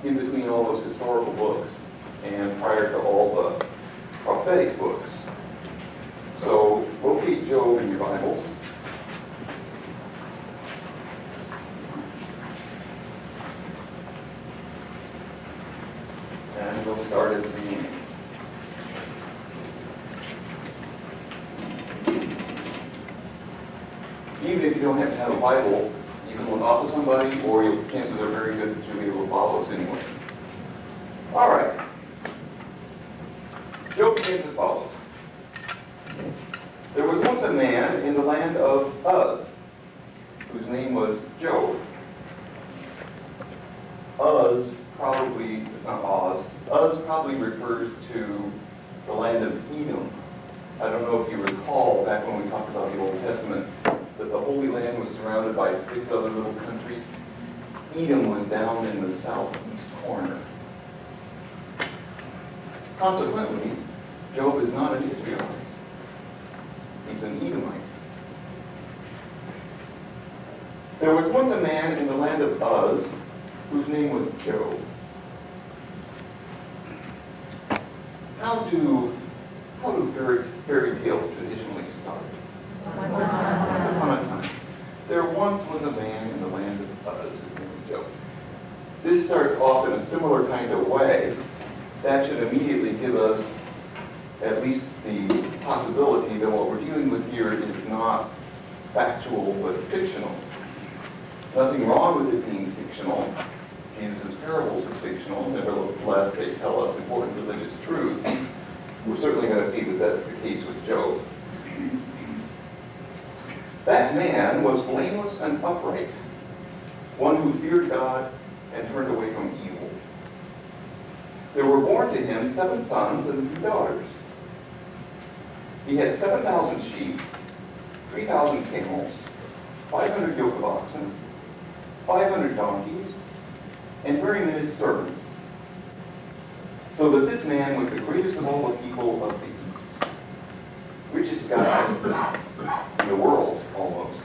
in between all those historical books and prior to all the prophetic books. So locate Job in your Bibles. And we'll start at the beginning. Even if you don't have to have a Bible, you can look off to somebody, or your chances are very good that you'll be able to follow us anyway. All right. Job begins as follows. There was once a man in the land of Uz, whose name was Job. Uz probably, it's not Oz, Uz probably refers to the land of Edom. I don't know if you recall back when we talked about the Old Testament that the Holy Land was surrounded by 6 other little countries. Edom was down in the southeast corner. Consequently, Job is not an Israelite. He's an Edomite. There was once a man in the land of Uz whose name was Job. How do fairy tales traditionally start? Once upon a time, there once was a man in the land of Uz whose name was Job. This starts off in a similar kind of way. That should immediately give us at least the possibility that what we're dealing with here is not factual but fictional. Nothing wrong with it being fictional. Jesus' parables are fictional. Nevertheless, they tell us important religious truths. We're certainly going to see that that's the case with Job. That man was blameless and upright, one who feared God and turned away from evil. There were born to him 7 sons and 3 daughters. He had 7,000 sheep, 3,000 camels, 500 yoke of oxen, 500 donkeys, and very many servants. So that this man was the greatest of all the people of the East, richest guy in the world, almost.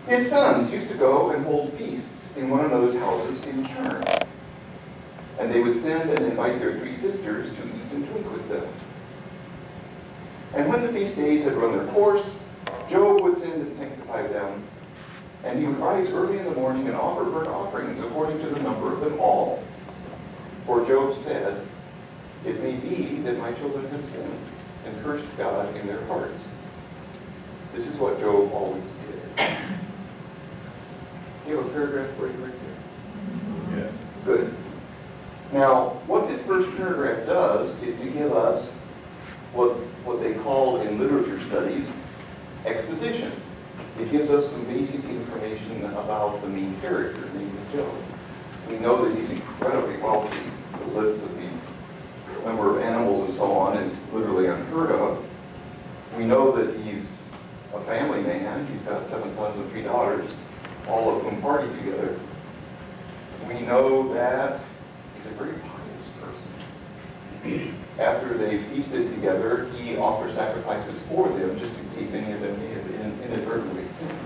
His sons used to go and hold feasts in one another's houses in turn. And they would send and invite their 3 sisters to eat and drink with them. And when the feast days had run their course, Job would send and sanctify them, and he would rise early in the morning and offer burnt offerings according to the number of them all. For Job said, "It may be that my children have sinned and cursed God in their hearts." This is what Job always did. You have a paragraph for you right there? Yeah. Good. Now, what this first paragraph does is to give us what they call in literature studies exposition. It gives us some basic information about the main character, namely Job. We know that he's incredibly wealthy. The list of these number of animals and so on is literally unheard of. We know that he's a family man. He's got 7 sons and 3 daughters, all of whom party together. We know that he's a very pious person. After they feasted together, he offers sacrifices for them, just in case any of them may have inadvertently sinned.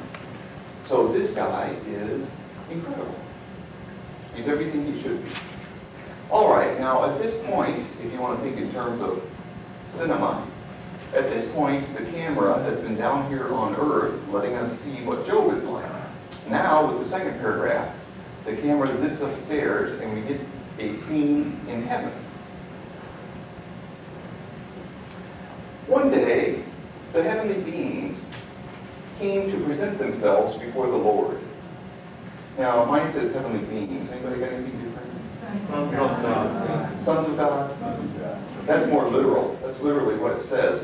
So this guy is incredible. He's everything he should be. All right, now at this point, if you want to think in terms of cinema, at this point the camera has been down here on earth letting us see what Job is like. Now, with the second paragraph, the camera zips upstairs and we get a scene in heaven. One day, the heavenly beings came to present themselves before the Lord. Now, mine says heavenly beings. Anybody got anything different? Sons of God. Sons of God? That's more literal. That's literally what it says.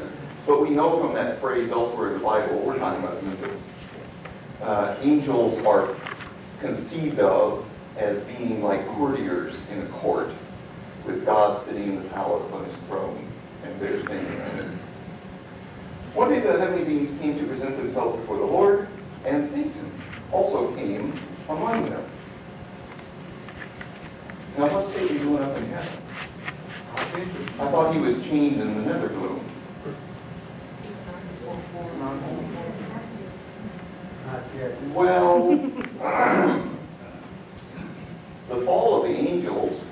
But we know from that phrase elsewhere in the Bible, we're talking about angels. Angels are conceived of as being like courtiers in a court, with God sitting in the palace on his throne, and they're standing in it. One day the heavenly beings came to present themselves before the Lord, and Satan also came among them. Now what's Satan doing up in heaven? I thought he was chained in the nether gloom. Well, fall of the angels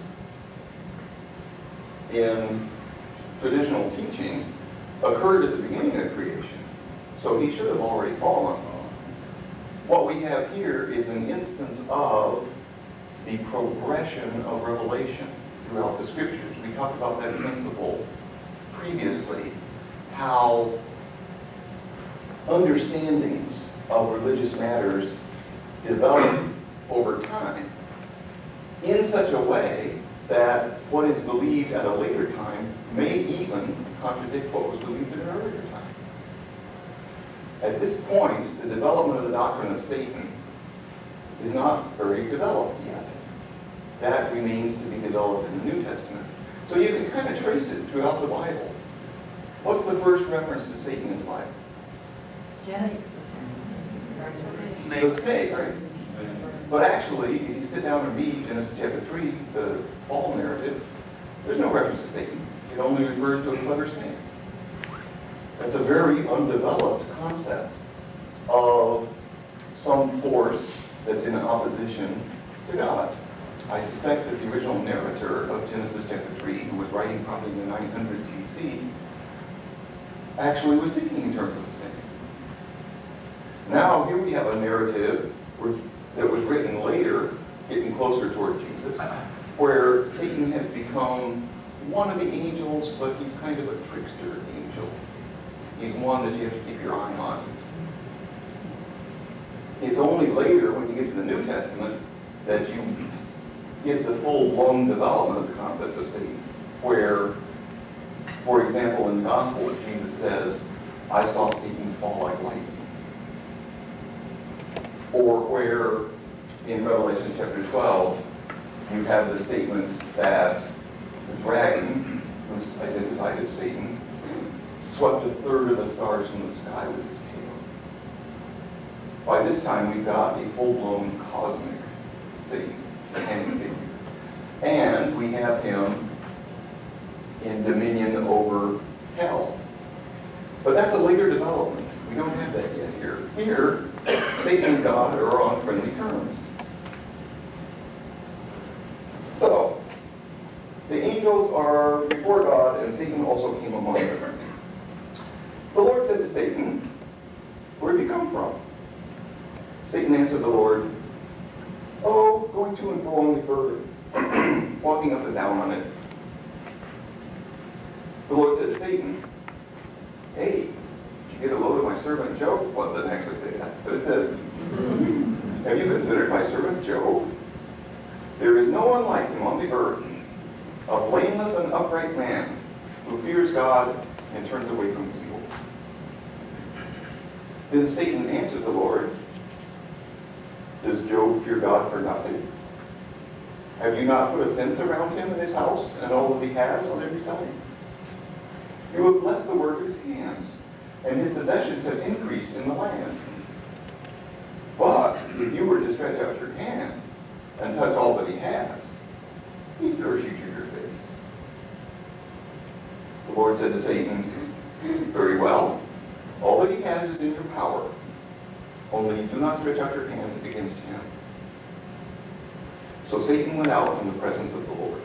in traditional teaching occurred at the beginning of creation. So he should have already fallen. What we have here is an instance of the progression of revelation throughout the scriptures. We talked about that principle previously, how understandings of religious matters develop over time in such a way that what is believed at a later time may even contradict what was believed at an earlier time. At this point, the development of the doctrine of Satan is not very developed yet. That remains to be developed in the New Testament. So you can kind of trace it throughout the Bible. What's the first reference to Satan in the Bible? The snake, right? But actually, if you sit down and read Genesis chapter 3, the fall narrative, there's no reference to Satan. It only refers to a clever snake. That's a very undeveloped concept of some force that's in opposition to God. I suspect that the original narrator of Genesis chapter 3, who was writing probably in the 900s BC, actually was thinking in terms of a snake. Now, here we have a narrative that was written later, getting closer toward Jesus, where Satan has become one of the angels, but he's kind of a trickster angel. He's one that you have to keep your eye on. It's only later, when you get to the New Testament, that you get the full-blown development of the concept of Satan, where, for example, in the Gospels, Jesus says, I saw Satan fall like lightning. Or where, in Revelation chapter 12, you have the statement that the dragon, who's identified as Satan, swept a third of the stars from the sky with his tail. By this time, we've got a full-blown cosmic Satan, satanic figure. And we have him in dominion over hell. But that's a later development. We don't have that yet here. Here, Satan and God are on friendly terms. So, the angels are before God, and Satan also came among them. The Lord said to Satan, where have you come from? Satan answered the Lord, oh, going to and fro on the earth, walking up and down on it. The Lord said to Satan, hey, did you get a load of my servant Job? Well, it doesn't actually say that, but it says, have you considered my servant Job? There is no one like him on the earth, a blameless and upright man who fears God and turns away from evil. Then Satan answered the Lord, does Job fear God for nothing? Have you not put a fence around him and his house and all that he has on every side? You have blessed the work of his hands, and his possessions have increased in the land. But if you were to stretch out your hand and touch all that he has, he'd curse you to your face. The Lord said to Satan, very well, all that he has is in your power. Only do not stretch out your hand against him. So Satan went out from the presence of the Lord.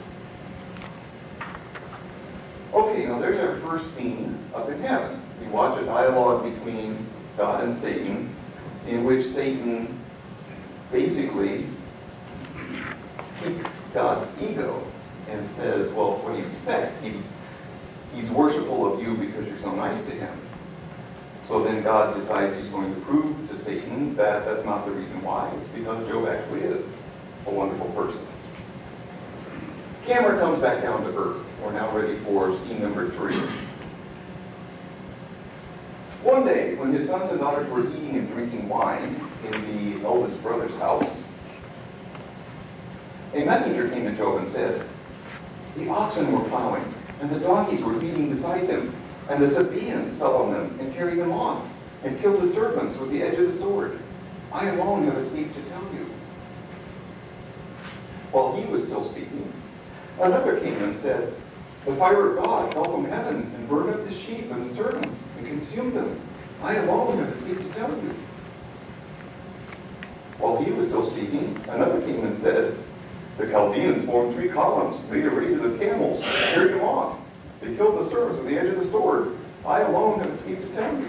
Okay, now there's our first scene up in heaven. We watch a dialogue between God and Satan, in which Satan basically piques God's ego and says, well, what do you expect? He's worshipful of you because you're so nice to him. So then God decides he's going to prove to Satan that that's not the reason why. It's because Job actually is a wonderful person. Camera comes back down to earth. We're now ready for scene number 3. One day, when his sons and daughters were eating and drinking wine in the eldest brother's house, a messenger came to Job and said, the oxen were plowing, and the donkeys were feeding beside them, and the Sabaeans fell on them and carried them off, and killed the servants with the edge of the sword. I alone have escaped to tell you. While he was still speaking, another came and said, the fire of God fell from heaven and burned up the sheep and the servants and consumed them. I alone have escaped to tell you. While he was still speaking, another came and said, The Chaldeans formed 3 columns, made a raid of the camels, carried them off. They killed the servants with the edge of the sword. I alone have escaped to tell you.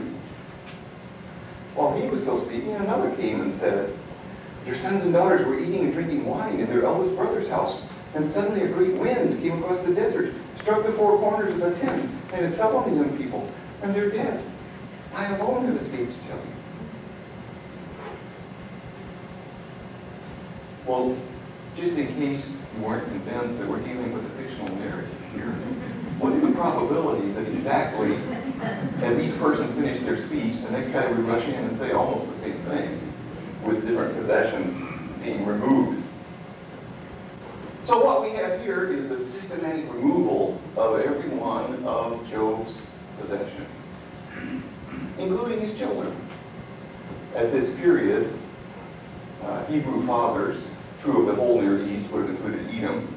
While he was still speaking, another came and said, your sons and daughters were eating and drinking wine in their eldest brother's house, and suddenly a great wind came across the desert, struck the 4 corners of the tent, and it fell on the young people, and they're dead. I alone have escaped to tell you. Well, just in case you weren't convinced that we're dealing with a fictional narrative here, what's the probability that exactly as each person finished their speech, the next guy would rush in and say almost the same thing, with different possessions being removed? So what we have here is the systematic removal of every one of Job's possessions, including his children. At this period, Hebrew fathers, true of the whole Near East, would have included Edom,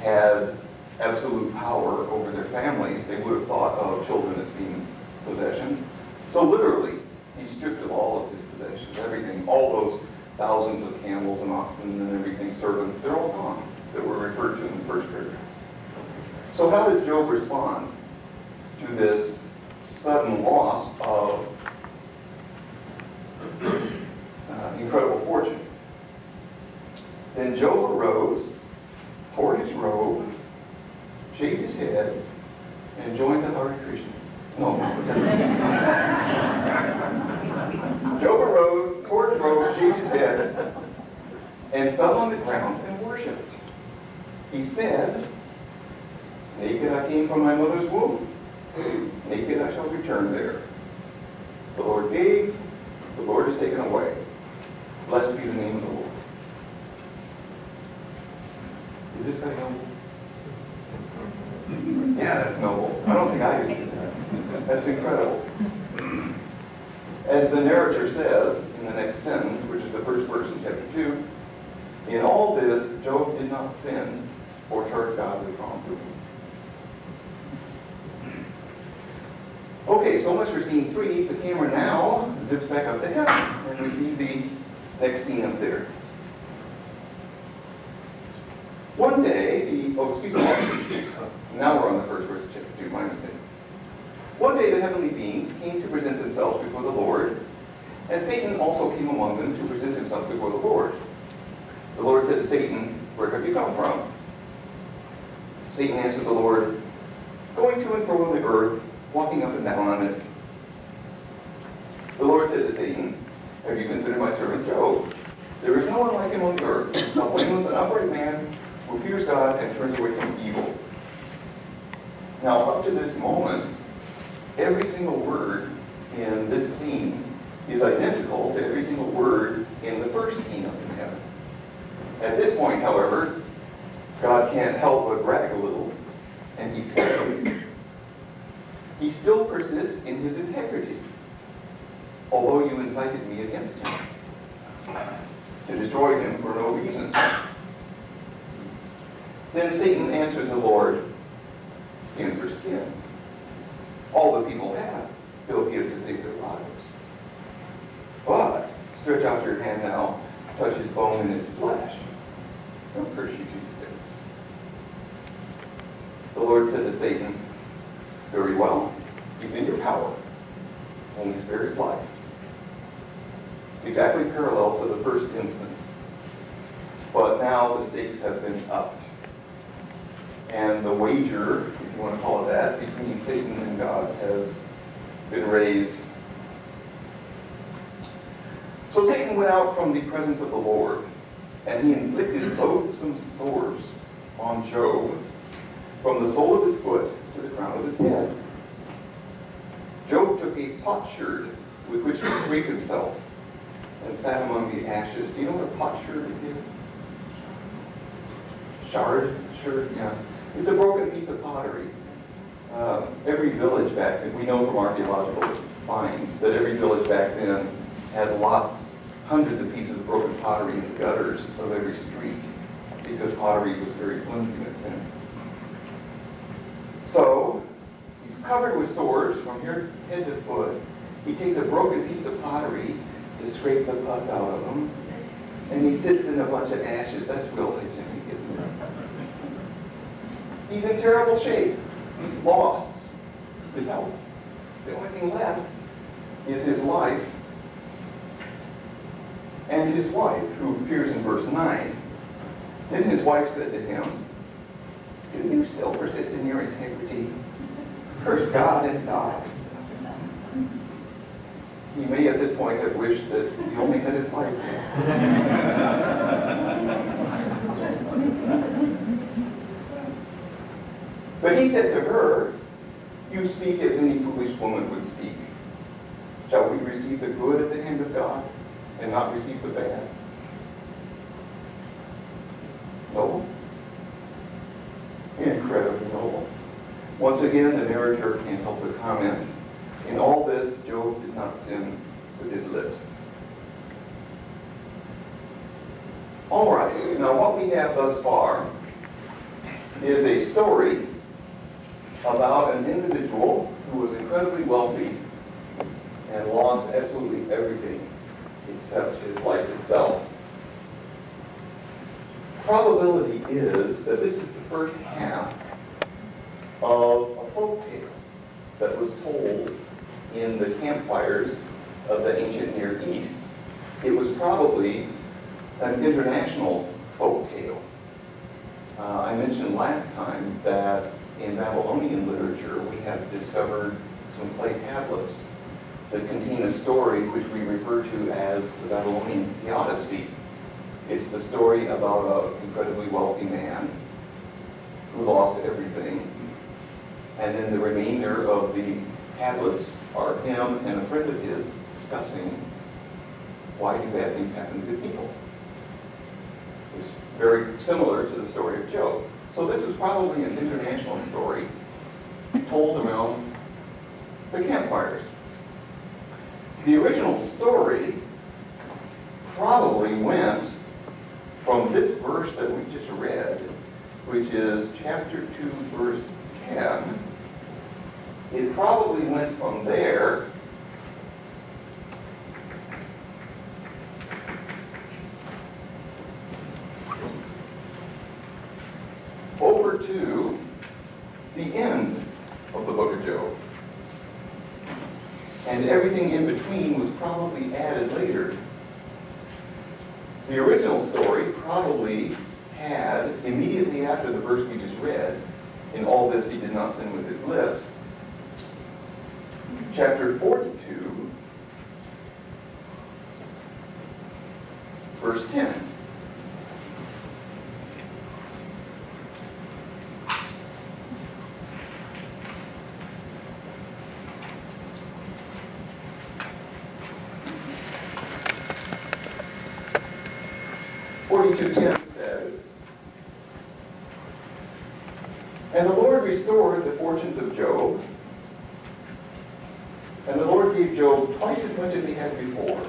had absolute power over their families. They would have thought of children as being possession. So literally, he stripped of all of his possessions, everything, all those thousands of camels and oxen and everything, servants, they're all gone, that were referred to in the first paragraph. So how does Job respond to this sudden loss of incredible fortune? Then Job arose, tore his robe, shaved his head, and joined the Hare Krishna. No. Job arose, tore his robe, shaved his head, and fell on the ground and worshipped. He said, naked I came from my mother's womb. Naked I shall return there. The Lord gave, the Lord has taken away. Blessed be the name of the Lord. Is this guy noble? Yeah, that's noble. I don't think I could do that. That's incredible. As the narrator says in the next sentence, which is the first verse in chapter 2, in all this, Job did not sin or charge God with wrongdoing. Okay, so much for scene 3. The camera now zips back up to heaven, and we see the next scene up there. One day, now we're on the first verse of chapter 2, my mistake. One day the heavenly beings came to present themselves before the Lord, and Satan also came among them to present himself before the Lord. The Lord said to Satan, where have you come from? Satan answered the Lord, going to and fro on the earth, walking up and down on it. The Lord said to Satan, have you considered my servant Job? There is no one like him on the earth, a blameless and upright man who fears God and turns away from evil. Now, up to this moment, every single word in this scene is identical to every single word in the first scene up in heaven. At this point, however, God can't help but brag a little, and he says, he still persists in his integrity, although you incited me against him, to destroy him for no reason. Then Satan answered the Lord, skin for skin. All the people have, they'll give to save their lives. But stretch out your hand now, touch his bone and his flesh. He'll curse you to your face. The Lord said to Satan, very well, he's in your power. Only spare his life. Exactly parallel to the first instance. But now the stakes have been upped. And the wager, if you want to call it that, between Satan and God has been raised. So Satan went out from the presence of the Lord, and he inflicted loathsome sores on Job from the sole of his foot to the crown of his head. Job took a potsherd with which to scrape himself and sat among the ashes. Do you know what a potsherd is? Shard? Yeah. It's a broken piece of pottery. Every village back then, we know from archaeological finds that every village back then had hundreds of pieces of broken pottery in the gutters of every street because pottery was very flimsy back then. So, he's covered with sores from head to foot. He takes a broken piece of pottery to scrape the pus out of them, and he sits in a bunch of ashes. That's real hygienic, isn't it? He's in terrible shape. He's lost his health. The only thing left is his life and his wife, who appears in verse 9. Then his wife said to him, "Do you still persist in your integrity? Curse God and die." He may at this point have wished that he only had his life. But he said to her, "You speak as any foolish woman would speak. Shall we receive the good at the hand of God and not receive the bad?" Noble. Incredibly noble. Once again, the narrator can't help but comment, in all this, Job did not sin with his lips. All right, now what we have thus far is a story about an individual who was incredibly wealthy and lost absolutely everything except his life itself. Probability is that this is the first half of a folk tale that was told in the campfires of the ancient Near East. It was probably an international folk tale. I mentioned last time that in Babylonian literature we have discovered some clay tablets that contain a story which we refer to as the Babylonian Theodicy. It's the story about an incredibly wealthy man who lost everything. And then the remainder of the tablets are him and a friend of his discussing why do bad things happen to good people. It's very similar to the story of Job. So this is probably an international story told around the campfires. The original story probably went from this verse that we just read, which is chapter 2, verse 10. It probably went from there over to the end of the book of Job. And everything in between was probably added later. The original story probably had, immediately after the verse we just read, in all this he did not sin with his lips, chapter 42, verse 10. Says, "And the Lord restored the fortunes of Job, and the Lord gave Job twice as much as he had before.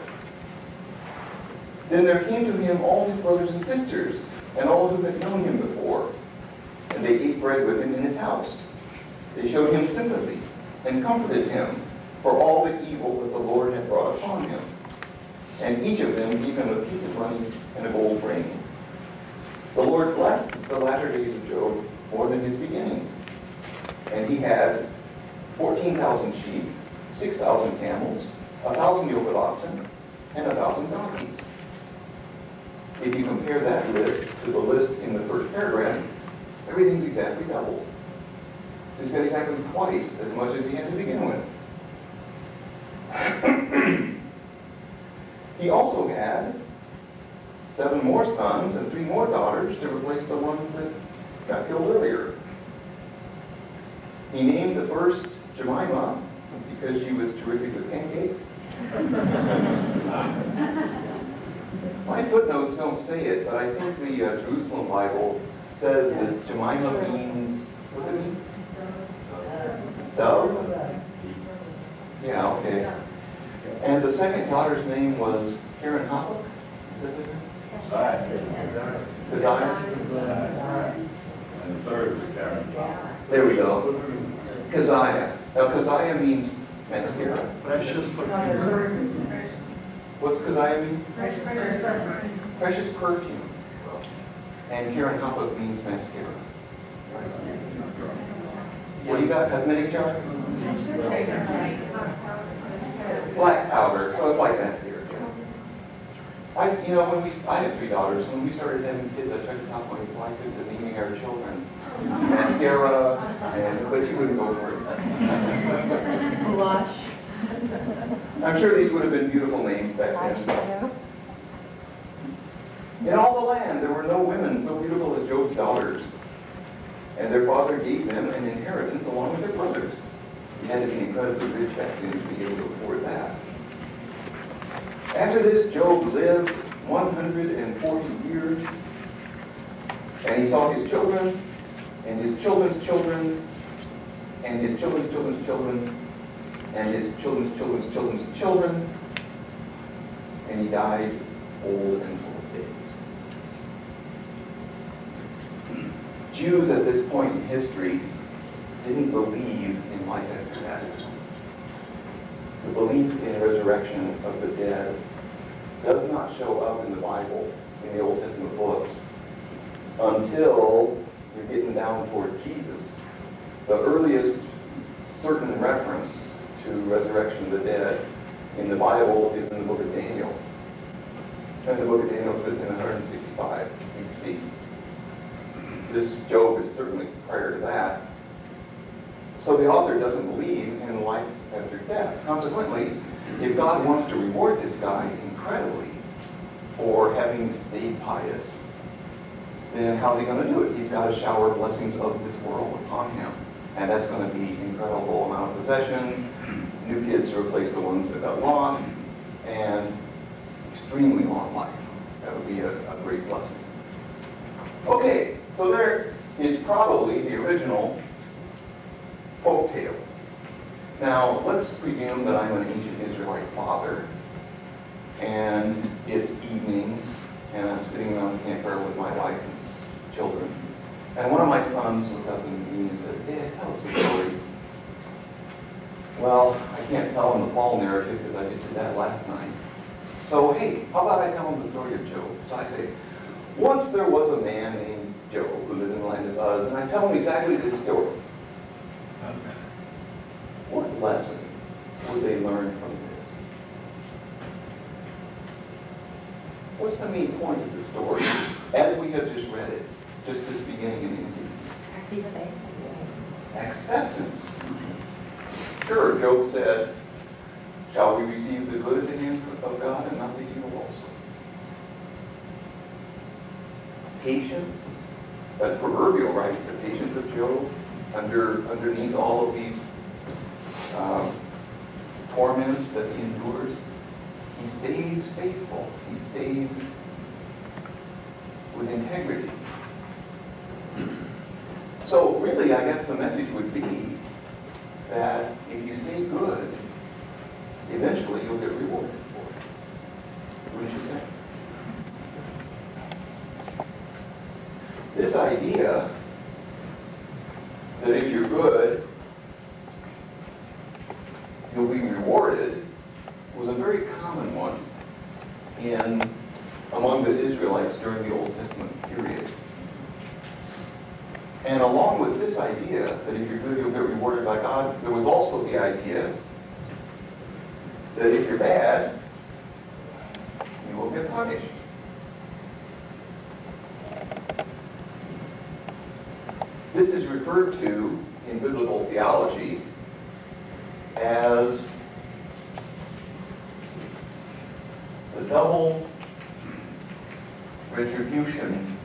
Then there came to him all his brothers and sisters, and all who had known him before, and they ate bread with him in his house. They showed him sympathy and comforted him for all the evil that the Lord had brought upon him. And each of them gave him a piece of money and a gold ring. The Lord blessed the latter days of Job more than his beginning. And he had 14,000 sheep, 6,000 camels, 1,000 yoke of oxen, and 1,000 donkeys." If you compare that list to the list in the first paragraph, everything's exactly double. He's got exactly twice as much as he had to begin with. He also had 7 more sons and 3 more daughters to replace the ones that got killed earlier. He named the first Jemima because she was terrific with pancakes. My footnotes don't say it, but I think the Jerusalem Bible says that Jemima means, what does it mean? Dove? Yeah, okay. And the second daughter's name was Karen Hahn. Is that the name? Keziah? And the third was Karen. There we go. Keziah. Now, Keziah means mascara. Precious perfume. What's Keziah mean? Precious perfume. And Karen Hahn means mascara. What do you got? Cosmetic jar? Black powder. So it's like that here. I have 3 daughters. When we started having kids, I tried to tell my wife into naming our children mascara, but she wouldn't go for it. Blush. I'm sure these would have been beautiful names back then. In all the land, there were no women so beautiful as Job's daughters, and their father gave them an inheritance along with their brothers. You had to be incredibly rich back then to be able to afford that. After this, Job lived 140 years, and he saw his children, and his children's children, and his children's children's children, and his children's children's children's children, and he died old and full of days. Jews at this point in history didn't believe in life after death. The belief in resurrection of the dead does not show up in the Bible, in the Old Testament books, until you're getting down toward Jesus. The earliest certain reference to resurrection of the dead in the Bible is in the book of Daniel. And the book of Daniel was written in 165 BC. This Job is certainly prior to that. So the author doesn't believe in life after death. Consequently, if God wants to reward this guy incredibly for having stayed pious, then how's he going to do it? He's got to shower blessings of this world upon him. And that's going to be incredible amount of possessions, new kids to replace the ones that got lost, and extremely long life. That would be a great blessing. Okay, so there is probably the original folk tale. Now, let's presume that I'm an ancient Israelite father, and it's evening, and I'm sitting on the campfire with my wife and children, and one of my sons looked up at me and said, "Dad, tell us a story." Well, I can't tell him the fall narrative because I just did that last night. So, hey, how about I tell him the story of Job? So I say, once there was a man named Job who lived in the land of Uz, and I tell him exactly this story. What lesson would they learn from this? What's the main point of the story as we have just read it, just this beginning and ending? Acceptance. Sure, Job said, shall we receive the good at the hand of God and not the evil also? Patience. That's proverbial, right? The patience of Job underneath all of these torments that he endures. He stays faithful. He stays with integrity. So really, I guess the message would be that if you stay good, eventually you'll get rewarded for it. Wouldn't you say? This idea that if you're good, you'll be rewarded was a very common one among the Israelites during the Old Testament period. And along with this idea that if you're good, you'll get rewarded by God, there was also the idea that if you're bad, you will get punished. This is referred to in biblical theology as the double retribution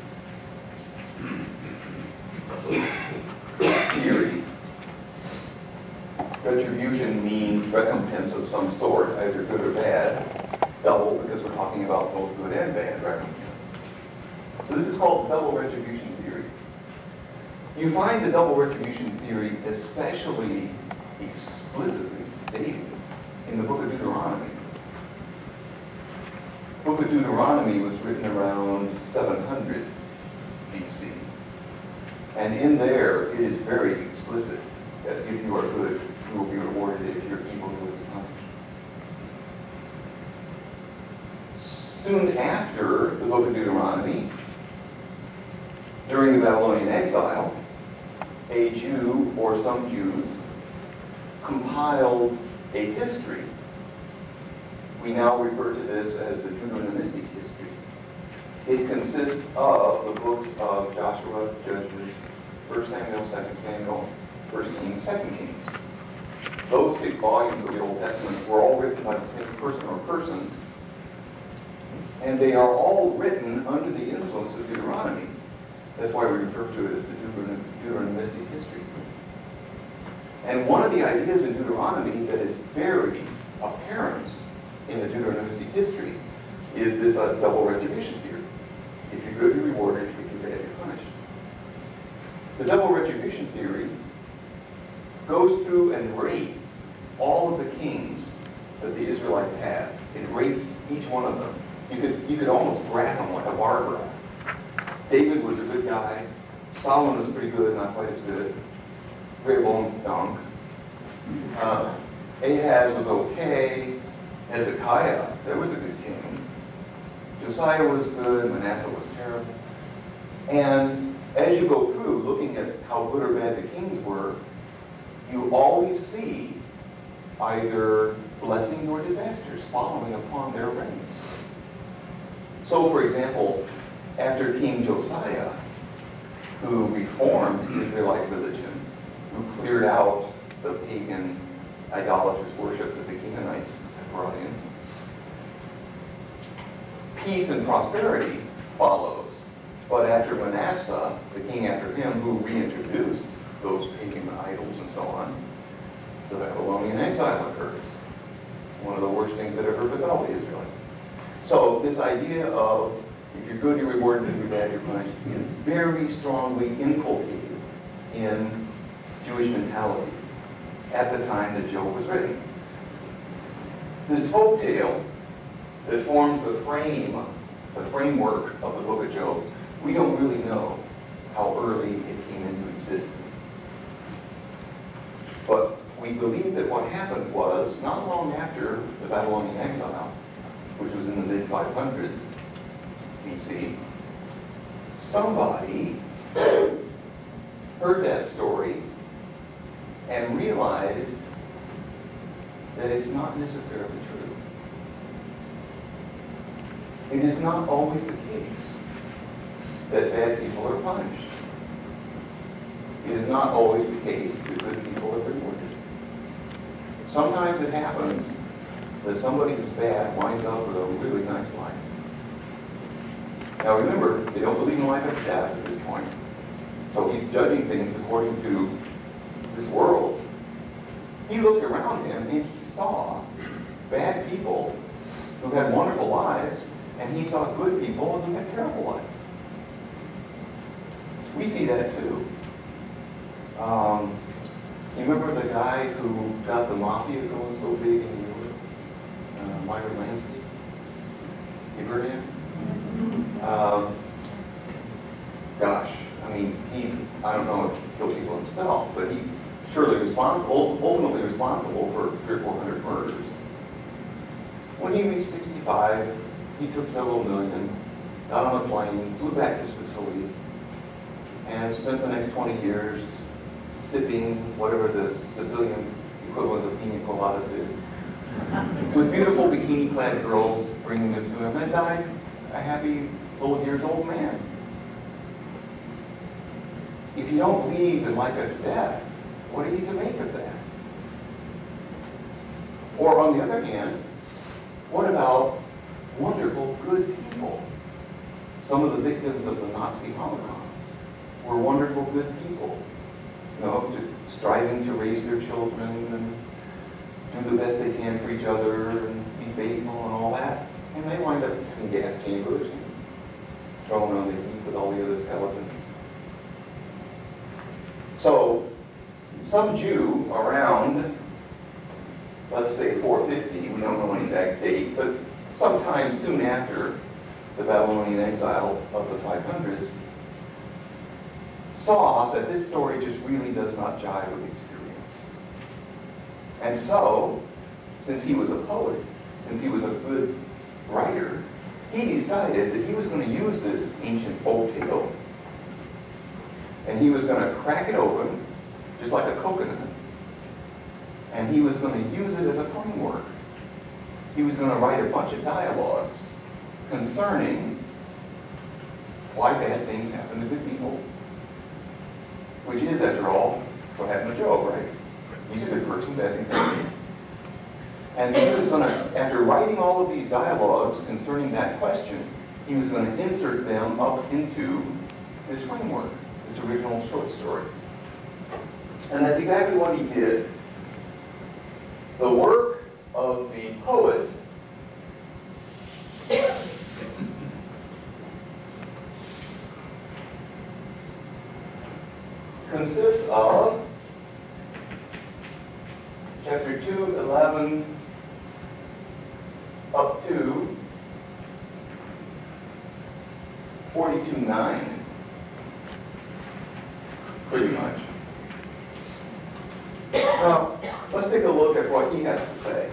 theory. Retribution means recompense of some sort, either good or bad. Double, because we're talking about both good and bad recompense. So this is called double retribution theory. You find the double retribution theory especially explicitly stated in the book of Deuteronomy. The book of Deuteronomy was written around 700 BC. And in there, it is very explicit that if you are good, you will be rewarded. If you're evil, you will be punished. Soon after the book of Deuteronomy, during the Babylonian exile, a Jew or some Jews compiled a history. We now refer to this as the Deuteronomistic history. It consists of the books of Joshua, Judges, 1 Samuel, 2 Samuel, 1 Kings, 2 Kings. Those 6 volumes of the Old Testament were all written by the same person or persons, and they are all written under the influence of Deuteronomy. That's why we refer to it as the Deuteronomistic history. And one of the ideas in Deuteronomy that is very apparent in the Deuteronomistic history is this double retribution theory. If you're good, you're rewarded. If you're bad, you're punished. The double retribution theory goes through and rates all of the kings that the Israelites had. It rates each one of them. You could almost graph them like a bar graph. David was a good guy. Solomon was pretty good, not quite as good. Rehoboam stunk. Ahaz was okay. Hezekiah, that was a good king. Josiah was good. Manasseh was terrible. And as you go through, looking at how good or bad the kings were, you always see either blessings or disasters following upon their reigns. So, for example, after King Josiah, who reformed the Israelite religion, who cleared out the pagan idolatrous worship that the Canaanites had brought in, peace and prosperity follows. But after Manasseh, the king after him, who reintroduced those pagan idols and so on, the Babylonian exile occurs. One of the worst things that ever befell the Israelites. So this idea of if you're good, you're rewarded, if you're bad, you're punished, is very strongly inculcated in Jewish mentality at the time that Job was written. This folk tale that forms the framework of the book of Job, we don't really know how early it came into existence. But we believe that what happened was, not long after the Babylonian exile, which was in the mid-500s BC, somebody heard that story and realized that it's not necessarily true. It is not always the case that bad people are punished. It is not always the case that good people are rewarded. Sometimes it happens that somebody who's bad winds up with a really nice life. Now remember, they don't believe in life after death at this point. So he's judging things according to this world. He looked around him and he saw bad people who had wonderful lives, and he saw good people who had terrible lives. We see that too. You remember the guy who got the mafia going so big in New York? Myron Lansky? You heard him? Gosh, I mean, I don't know if he killed people himself, but he surely ultimately responsible for 300 or 400 murders. When he reached 65, he took several million, got on a plane, flew back to Sicily, and spent the next 20 years sipping whatever the Sicilian equivalent of pina coladas is, with beautiful bikini-clad girls bringing them to him, and died a happy old years old man. If you don't believe in life after death, what are you to make of that? Or on the other hand, what about wonderful good people? Some of the victims of the Nazi Holocaust were wonderful good people, you know, striving to raise their children and do the best they can for each other and be faithful and all that. And they wind up in gas chambers and thrown on the heap with all the other skeletons. So, some Jew around, let's say 450, we don't know an exact date, but sometime soon after the Babylonian exile of the 500s, saw that this story just really does not jive with experience. And so, since he was a poet, since he was a good writer, he decided that he was going to use this ancient folk tale And he was going to crack it open, just like a coconut, and he was going to use it as a framework. He was going to write a bunch of dialogues concerning why bad things happen to good people. Which is, after all, what happened to Job, right? He's a good person, bad things happen to him. And he was going to, after writing all of these dialogues concerning that question, he was going to insert them up into this framework, this original short story. And that's exactly what he did. The work of the poet consists of chapter 2, 11, up to 42:9, pretty much. Now, let's take a look at what he has to say.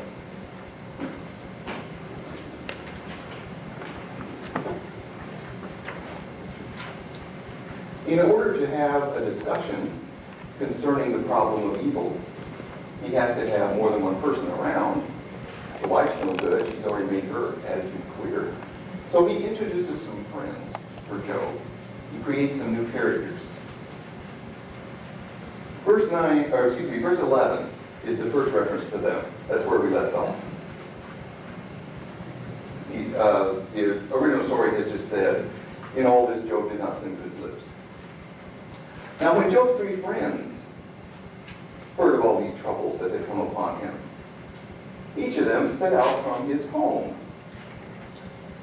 In order to have a discussion concerning the problem of evil, he has to have more than one person around. The wife's no good. She's already made her attitude clear. So he introduces some friends for Job. He creates some new characters. Verse 11 is the first reference to them. That's where we left off. The original story has just said, in all this Job did not sin with his lips. Now when Job's three friends heard of all these troubles that had come upon him, each of them set out from his home.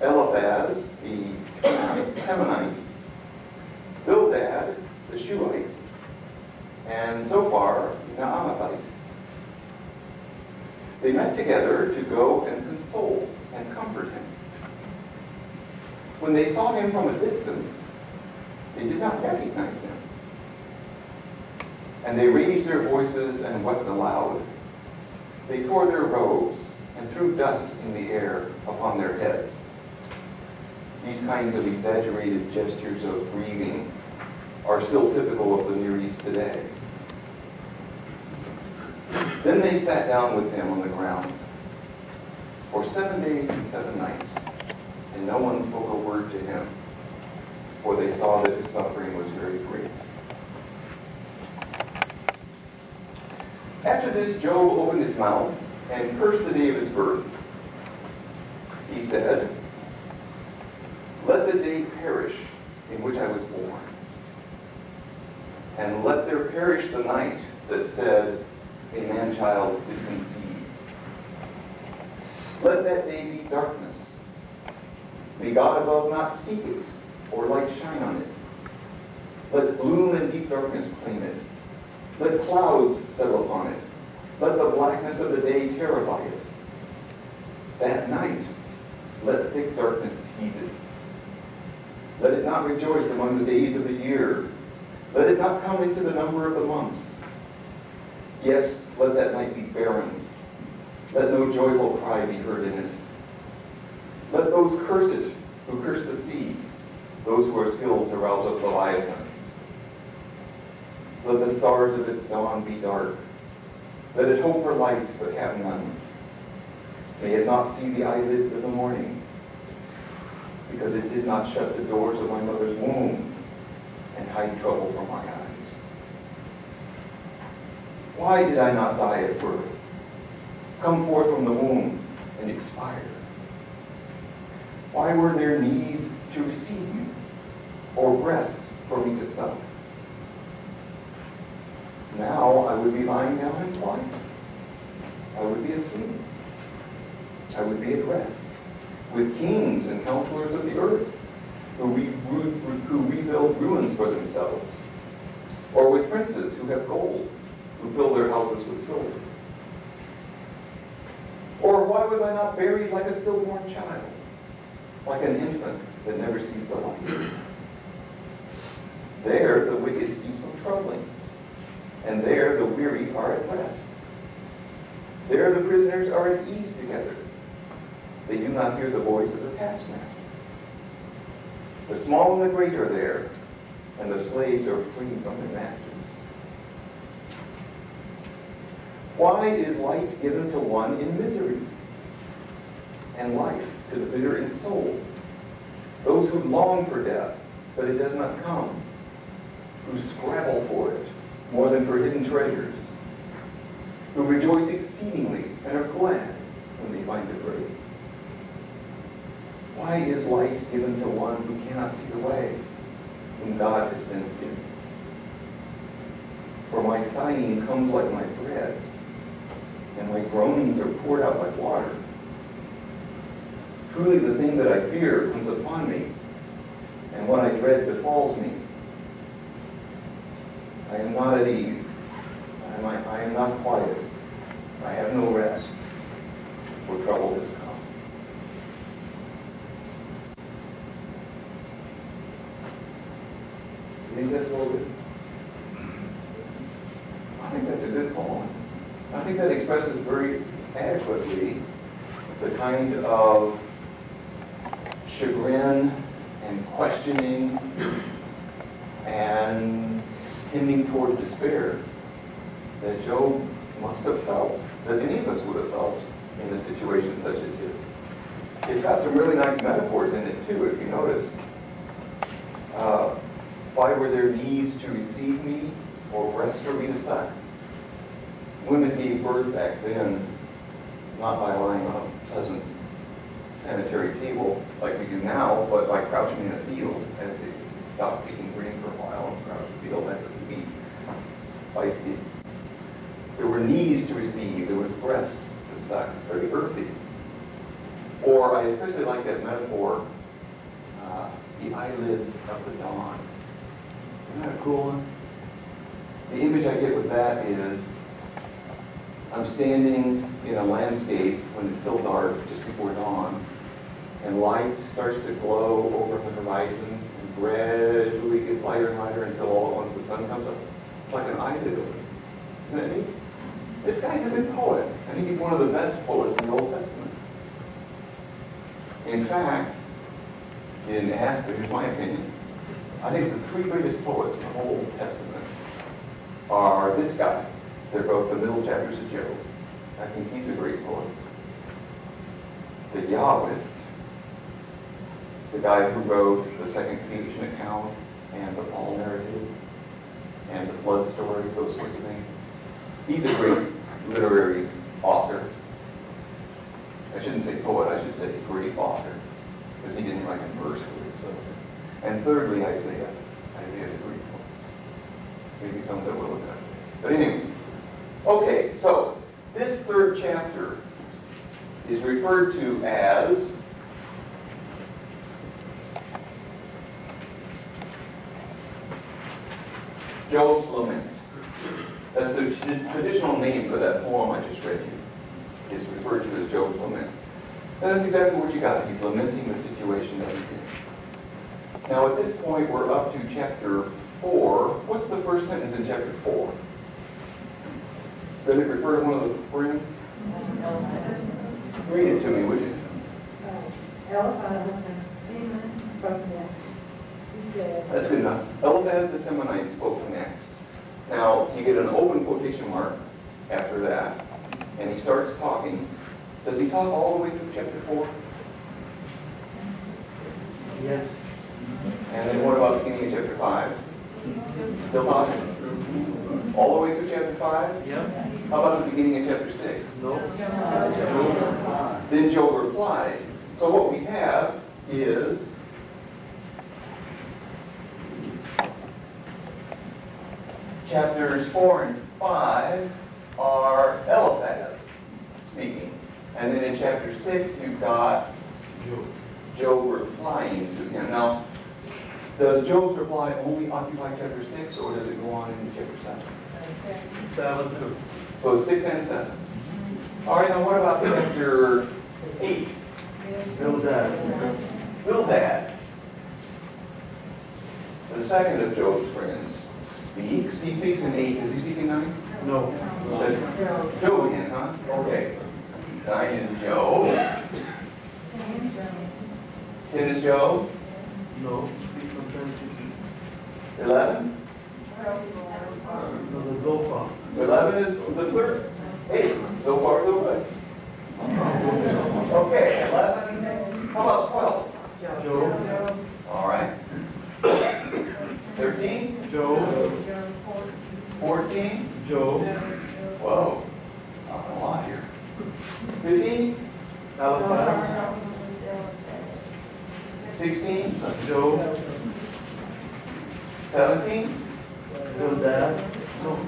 Eliphaz, the Temanite, Bildad, the Shuhite, and Zophar, the Naamathite. They met together to go and console and comfort him. When they saw him from a distance, they did not recognize him. And they raised their voices and wept aloud. They tore their robes and threw dust in the air upon their heads. These kinds of exaggerated gestures of grieving are still typical of the Near East today. Then they sat down with him on the ground for 7 days and 7 nights, and no one spoke a word to him, for they saw that his suffering was very great. After this, Job opened his mouth and cursed the day of his birth. He said, "Let the day perish in which I was born, and let there perish the night that said, a man-child is conceived. Let that day be darkness. May God above not seek it, or light shine on it. Let gloom and deep darkness claim it. Let clouds settle upon it. Let the blackness of the day terrify it. That night, let thick darkness tease it. Let it not rejoice among the days of the year. Let it not come into the number of the months. Yes, let that night be barren. Let no joyful cry be heard in it. Let those curse it who curse the sea, those who are skilled to rouse up Leviathan. Let the stars of its dawn be dark. Let it hope for light, but have none. May it not see the eyelids of the morning, because it did not shut the doors of my mother's womb and hide trouble from my eyes. Why did I not die at birth, come forth from the womb and expire? Why were there knees to receive me, or breasts for me to suck? Now I would be lying down in quiet. I would be asleep. I would be at rest with kings and counselors of the earth who rebuild ruins for themselves, or with princes who have gold, who fill their houses with silver. Or why was I not buried like a stillborn child, like an infant that never sees the light? There the wicked cease from troubling, and there the weary are at rest. There the prisoners are at ease together. They do not hear the voice of the taskmaster. The small and the great are there, and the slaves are freed from their masters. Why is light given to one in misery, and life to the bitter in soul? Those who long for death, but it does not come, who scrabble for it more than for hidden treasures, who rejoice exceedingly and are glad when they find the grave. Why is light given to one who cannot see the way, whom God has fenced in? For my sighing comes like my bread, and my groanings are poured out like water. Truly the thing that I fear comes upon me, and what I dread befalls me. I am not at ease. I am not quiet. I have no rest, for trouble has come. You think that's well written? I think that's a good poem. I think that expresses very adequately the kind of chagrin and questioning and tending toward despair that Job must have felt, that any of us would have felt in a situation such as his. It's got some really nice metaphors in it too, if you notice. Why were there knees to receive me, or breasts for me to suck? Women gave birth back then, not by lying on a pleasant sanitary table like we do now, but by crouching in a field as they stopped picking grain for a while and crouched in the field after the meat. There were knees to receive, there was breasts to suck. It's very earthy. Or I especially like that metaphor, the eyelids of the dawn. Isn't that a cool one? The image I get with that is I'm standing in a landscape when it's still dark, just before dawn, and light starts to glow over the horizon and gradually gets lighter and lighter until all at once the sun comes up. It's like an eyelid opening. Isn't that neat? This guy's a good poet. I think he's one of the best poets in the Old Testament. In fact, you didn't ask, but here's my opinion. I think the three greatest poets in the whole Old Testament are this guy. They're both the middle chapters of Job. I think he's a great poet. The Yahwist, the guy who wrote the second creation account and the fall narrative and the flood story, those sorts of things. He's a great literary author. I shouldn't say poet, I should say great author, because he didn't write in verse with it. So. And thirdly, Isaiah. Isaiah's a great poet. Maybe some that we'll look at. But anyway, okay, so this third chapter is referred to as Job's Lament. That's the traditional name for that poem I just read you. It's referred to as Job's Lament. And that's exactly what you got. He's lamenting the situation that he's in. Now at this point we're up to chapter 4. What's the first sentence in chapter 4? Does it refer to one of the friends? Read it to me, would you? That's good enough. Eliphaz the Temanite spoke next. Now, you get an open quotation mark after that, and he starts talking. Does he talk all the way through chapter 4? Yes. And then what about the beginning of chapter 5? Still talking? All the way through chapter 5? Yeah. How about the beginning of chapter 6? No. Then Job replied. So what we have is chapters 4 and 5 are Eliphaz speaking. And then in chapter 6 you've got Job replying to him. Now, does Job's reply only occupy chapter 6, or does it go on into chapter 7? 7. So it's 6 and 7. All right, now what about chapter 8? Bildad. Bildad, the second of Job's friends, speaks. He speaks in 8. Does he speak in 9? No. That's Job again, huh? Okay. 9 is Job. 10 is Job. No. Speak sometimes. 11? No, the Zophar. 11 is the third. 8. So far, so good. Okay, 11. How about 12? Job. All right. 13? Job. 14? Job. Whoa. Not a lot here. 15? Eliphaz. 16? Job. 17? Bildad. No.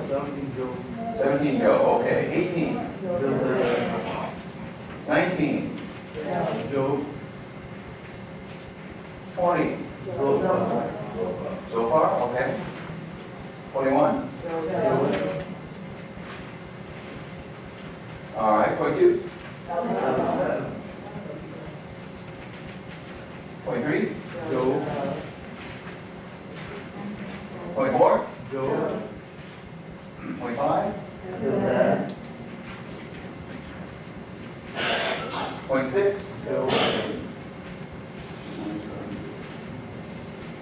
17 Job. 17, Job. Okay. 18? Bildad. 19? Job. 20? Zophar. So far? Okay. 21? Job. All right. 22? Eliphaz. 23? Job. 24? Job. 25? Bildad. 26? Job.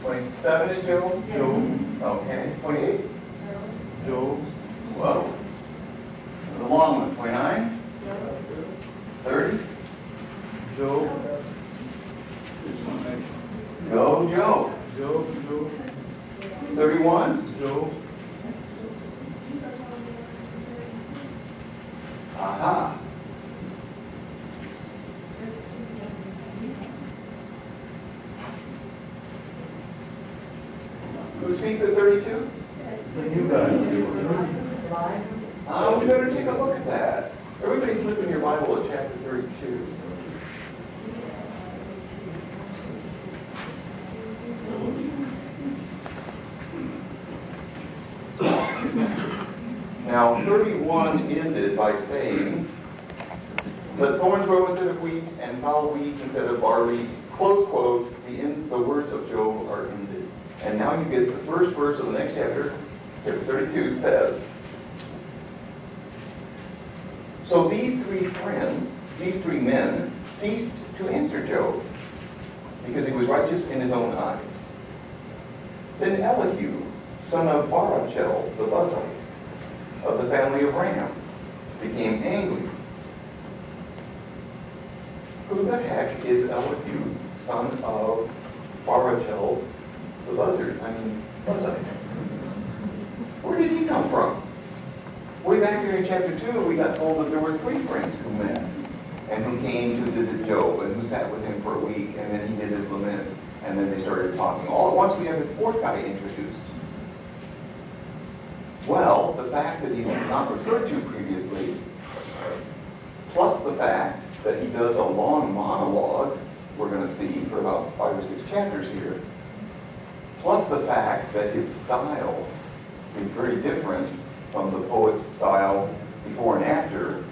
27 is Job? Job. Okay. 28? Job. Whoa. The long one. 29? 30? Job. Go, Job. Job. Job. 31? Job. Aha. Who speaks at 32? The new guy. We better take a look at that. Everybody flip in your Bible to chapter 32. Now, 31 ended by saying, "Let thorns grow instead of wheat, and foul wheat instead of barley." Close quote. The words of Job are ended. And now you get the first verse of the next chapter. Chapter 32 says, "So these three men, ceased to answer Job, because he was righteous in his own eyes. Then Elihu, son of Barachel the Buzite, of the family of Ram, became angry." Who the heck is Elihu, son of Barachel the Buzite? Where did he come from? Way back here in chapter 2, we got told that there were 3 friends who met and who came to visit Job and who sat with him for a week, and then he did his lament, and then they started talking. All at once we have this 4th guy introduced. Well, the fact that he's not referred to previously, plus the fact that he does a long monologue, we're going to see for about 5 or 6 chapters here, plus the fact that his style is very different from the poet's style before and after,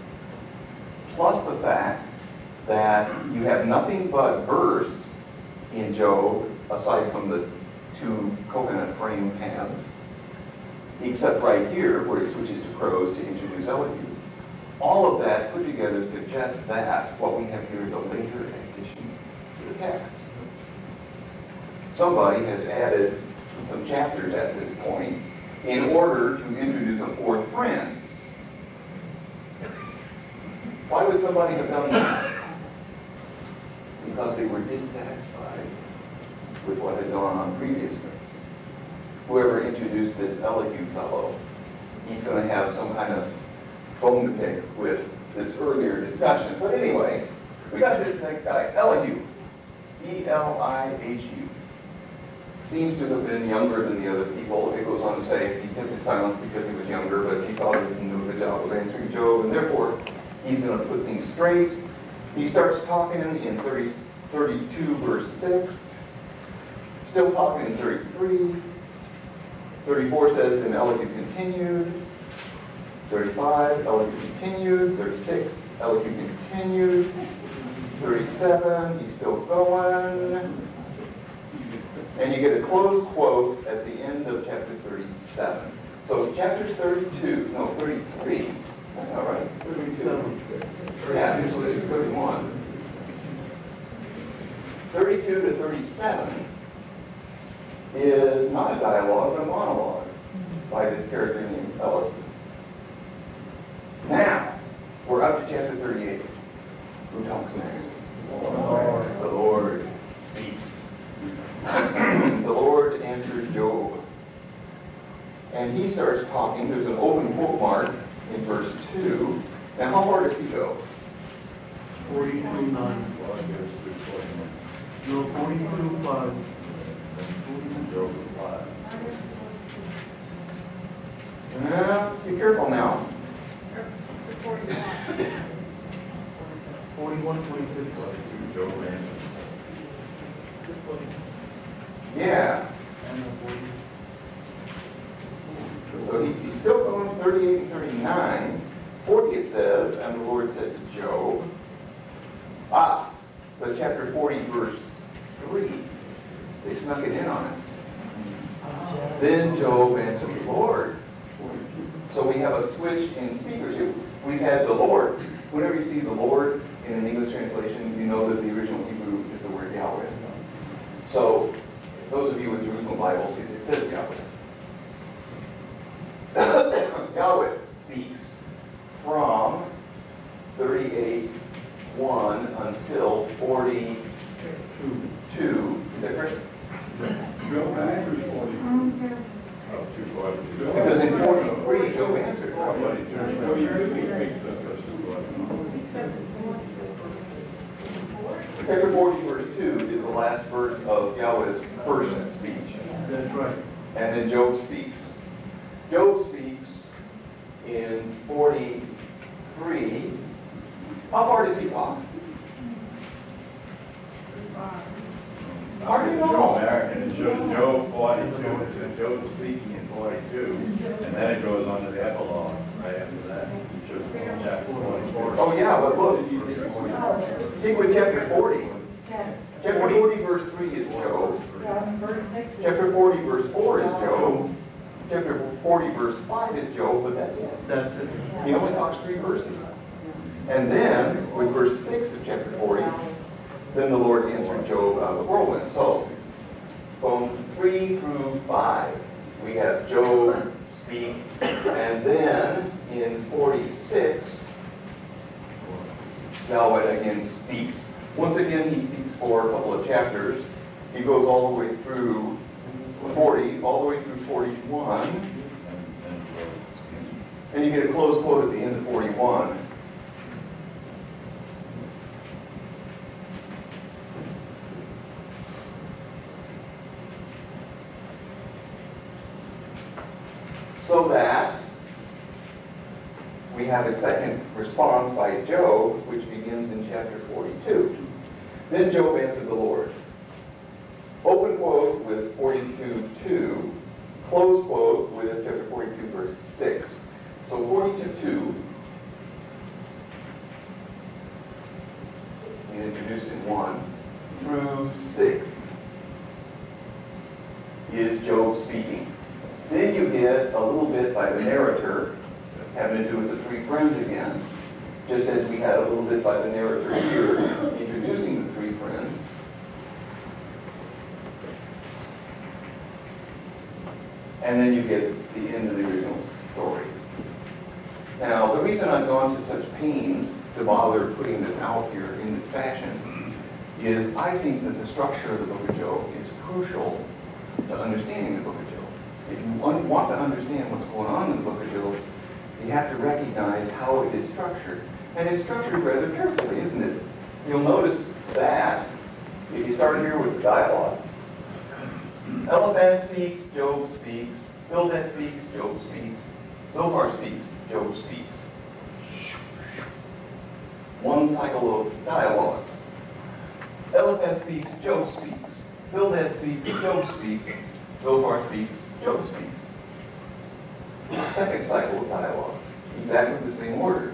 plus the fact that you have nothing but verse in Job, aside from the 2 coconut frame paths, except right here where it switches to prose to introduce Elihu. All of that put together suggests that what we have here is a later addition to the text. Somebody has added some chapters at this point in order to introduce a 4th friend. Why would somebody have done that? Because they were dissatisfied with what had gone on previously. Whoever introduced this Elihu fellow, he's going to have some kind of bone to pick with this earlier discussion. But anyway, we got this next guy, Elihu. E-L-I-H-U. Seems to have been younger than the other people. It goes on to say he kept his silence because he was younger, but he thought he didn't do a good job of answering Job, and therefore he's going to put things straight. He starts talking in 32 verse 6, still talking in 33. 34 says, then Elihu continued. 35, Elihu continued. 36, Elihu continued. 37, he's still going. And you get a close quote at the end of chapter 37. So chapters 33, that's not right, 32. Yeah, this was 31. 32 to 37 is not a dialogue, but a monologue by this character named Eliphaz. Now, we're up to chapter 38. Who talks next? The Lord speaks. The Lord answers Job. And he starts talking. There's an open quote mark in verse 2. Now, how far does he go? 42:9. Well, I guess 3:41. No, 42:5. Job was alive. Be careful now. 41:26. Job answered. Yeah. And the 40. So he's still going 38 and 39. 40 it says, and the Lord said to Job. But chapter 40, verse 3, they snuck it in on us. Then Job answered the Lord. So we have a switch in speakers. We've had the Lord. Whenever you see the Lord in an English translation, you know that the original Hebrew is the word Yahweh. So those of you with Jerusalem Bibles, it says Yahweh. Yahweh speaks from 38:1 until 42. Is that correct? Job answers 40. Up to 42. Because in 43, Job answered. Well, you could be speaks up as to what. Chapter 40, verse 2 is the last verse of Yahweh's first speech. That's right. And then Job speaks. Job speaks in 43. How far does he talk? How do you know? And it shows Job 42. It says Job speaking in 42. And then it goes on to the epilogue right after that. It shows chapter 44. Oh, yeah, but look. Take with chapter 40. Chapter 40, verse 3 is Job. Chapter 40, verse 4 is Job. Chapter 40, verse 5 is Job, but that's it. That's it. He only talks 3 verses. And then, with verse 6 of chapter 40, then the Lord answered Job out of the whirlwind. So, from 3 through 5, we have Job speak. And then, in 46, Yahweh again speaks. Once again, he speaks for a couple of chapters. He goes all the way through 40, all the way through 41. And you get a close quote at the end of 41. So that we have a second response by Job, which begins in chapter 42. Then Job answered the Lord. Open quote with 42:2, close quote with chapter 42, verse 6. So 42:2 is introduced in 1 through 6 is Job speaking. Then you get a little bit by the narrator, having to do with the 3 friends again, just as we had a little bit by the narrator here, introducing the 3 friends. And then you get the end of the original story. Now, the reason I've gone to such pains to bother putting this out here in this fashion is I think that the structure of the book of Job is crucial to understanding the book of Job. If you want to understand what's going on in the book of Job, you have to recognize how it is structured. And it's structured rather carefully, isn't it? You'll notice that if you start here with the dialogue, Eliphaz speaks, Job speaks, Bildad speaks, Job speaks, Zophar speaks, Job speaks. One cycle of dialogues. Eliphaz speaks, Job speaks, Bildad speaks, Job speaks, Zophar speaks, Job speaks. Second cycle of dialogue, exactly the same order.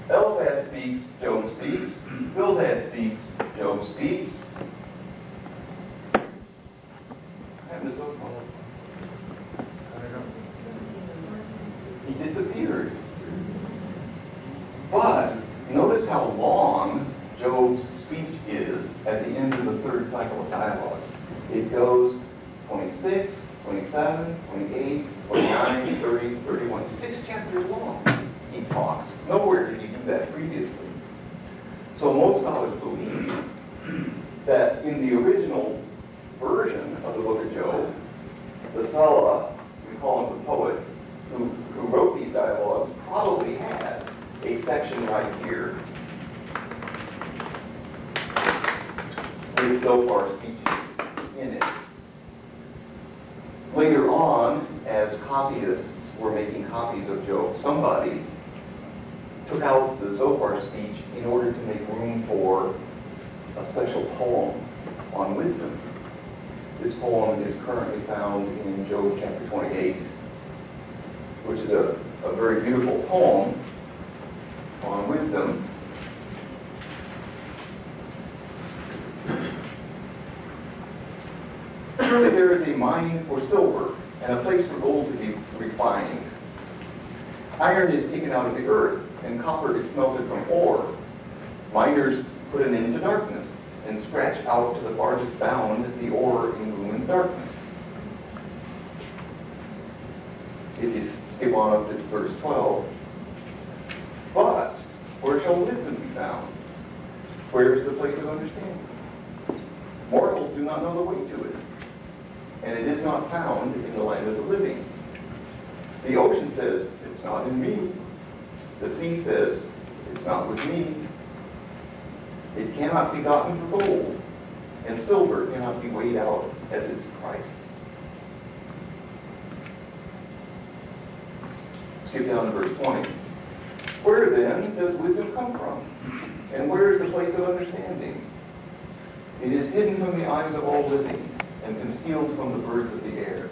Eliphaz speaks, Job speaks, Bildad speaks, Job speaks. He disappeared. But notice how long Job's speech is at the end of the 3rd cycle of dialogues. It goes 27, 28, 29, 30, 31. 6 chapters long he talks. Nowhere did he do that previously. So most scholars believe that in the original version of the book of Job, the fellow, we call him the poet, who wrote these dialogues, probably had a section right here with Zophar speeches in it. Later on, as copyists were making copies of Job, somebody took out the Zophar speech in order to make room for a special poem on wisdom. This poem is currently found in Job chapter 28, which is a very beautiful poem on wisdom. There is a mine for silver and a place for gold to be refined. Iron is taken out of the earth, and copper is smelted from ore. Miners put an end to darkness and scratch out to the farthest bound the ore in gloom and darkness. If you skip on up to verse 12, but where shall wisdom be found? Where is the place of understanding? Mortals do not know the way to it, and it is not found in the land of the living. The ocean says, it's not in me. The sea says, it's not with me. It cannot be gotten for gold, and silver cannot be weighed out as its price. Skip down to verse 20. Where then does wisdom come from? And where is the place of understanding? It is hidden from the eyes of all living, and concealed from the birds of the air.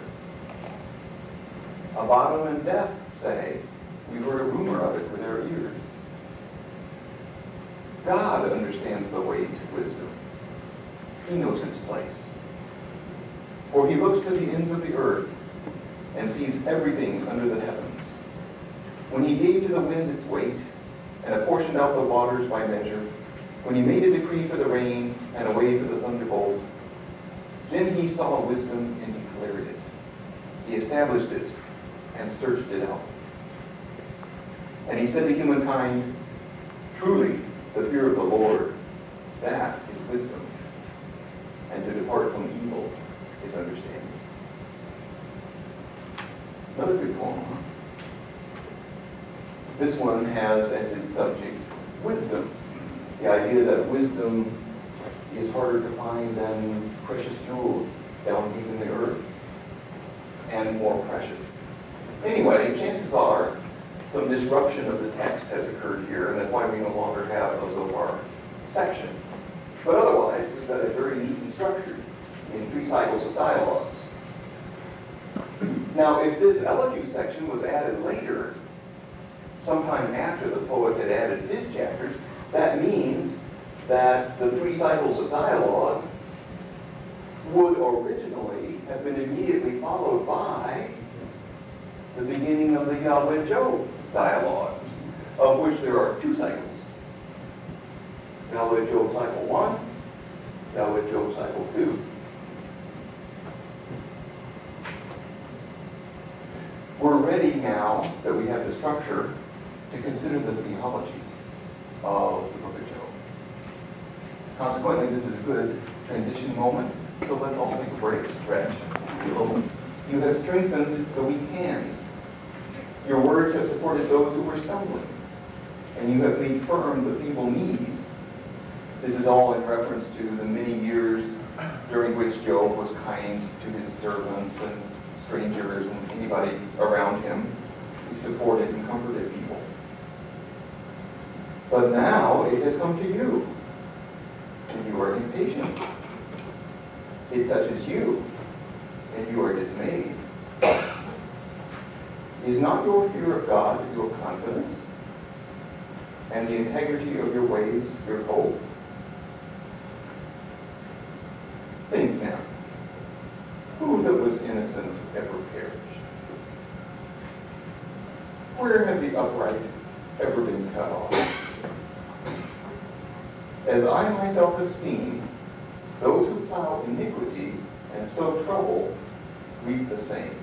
Abaddon and death say, we heard a rumor of it with our ears. God understands the way to wisdom. He knows its place. For he looks to the ends of the earth and sees everything under the heavens. When he gave to the wind its weight and apportioned out the waters by measure, when he made a decree for the rain and a way for the thunderbolt, then he saw wisdom and declared it. He established it and searched it out. And he said to humankind, truly, the fear of the Lord, that is wisdom, and to depart from evil is understanding. Another good poem, huh? This one has as its subject wisdom. The idea that wisdom is harder to find than precious jewels down deep in the earth, and more precious. Anyway, chances are some disruption of the text has occurred here, and that's why we no longer have a Zophar section. But otherwise, we've got it very neat and structured in 3 cycles of dialogues. Now, if this elegy section was added later, sometime after the poet had added his chapters, that means that the 3 cycles of dialogue would originally have been immediately followed by the beginning of the Yahweh-Job dialogue, of which there are 2 cycles. Yahweh-Job cycle 1, Yahweh-Job cycle 2. We're ready now that we have the structure to consider the theology of the book of Job. Consequently, this is a good transition moment, so let's all take a break, stretch. You have strengthened the weak hands. Your words have supported those who were stumbling, and you have made firm the feeble knees. This is all in reference to the many years during which Job was kind to his servants and strangers and anybody around him. He supported and comforted people. But now it has come to you, and you are impatient. It touches you, and you are dismayed. Is not your fear of God your confidence, and the integrity of your ways your hope? Think now, who that was innocent ever perished? Where have the upright ever been cut off? As I myself have seen, those who plow iniquity and sow trouble weep the same.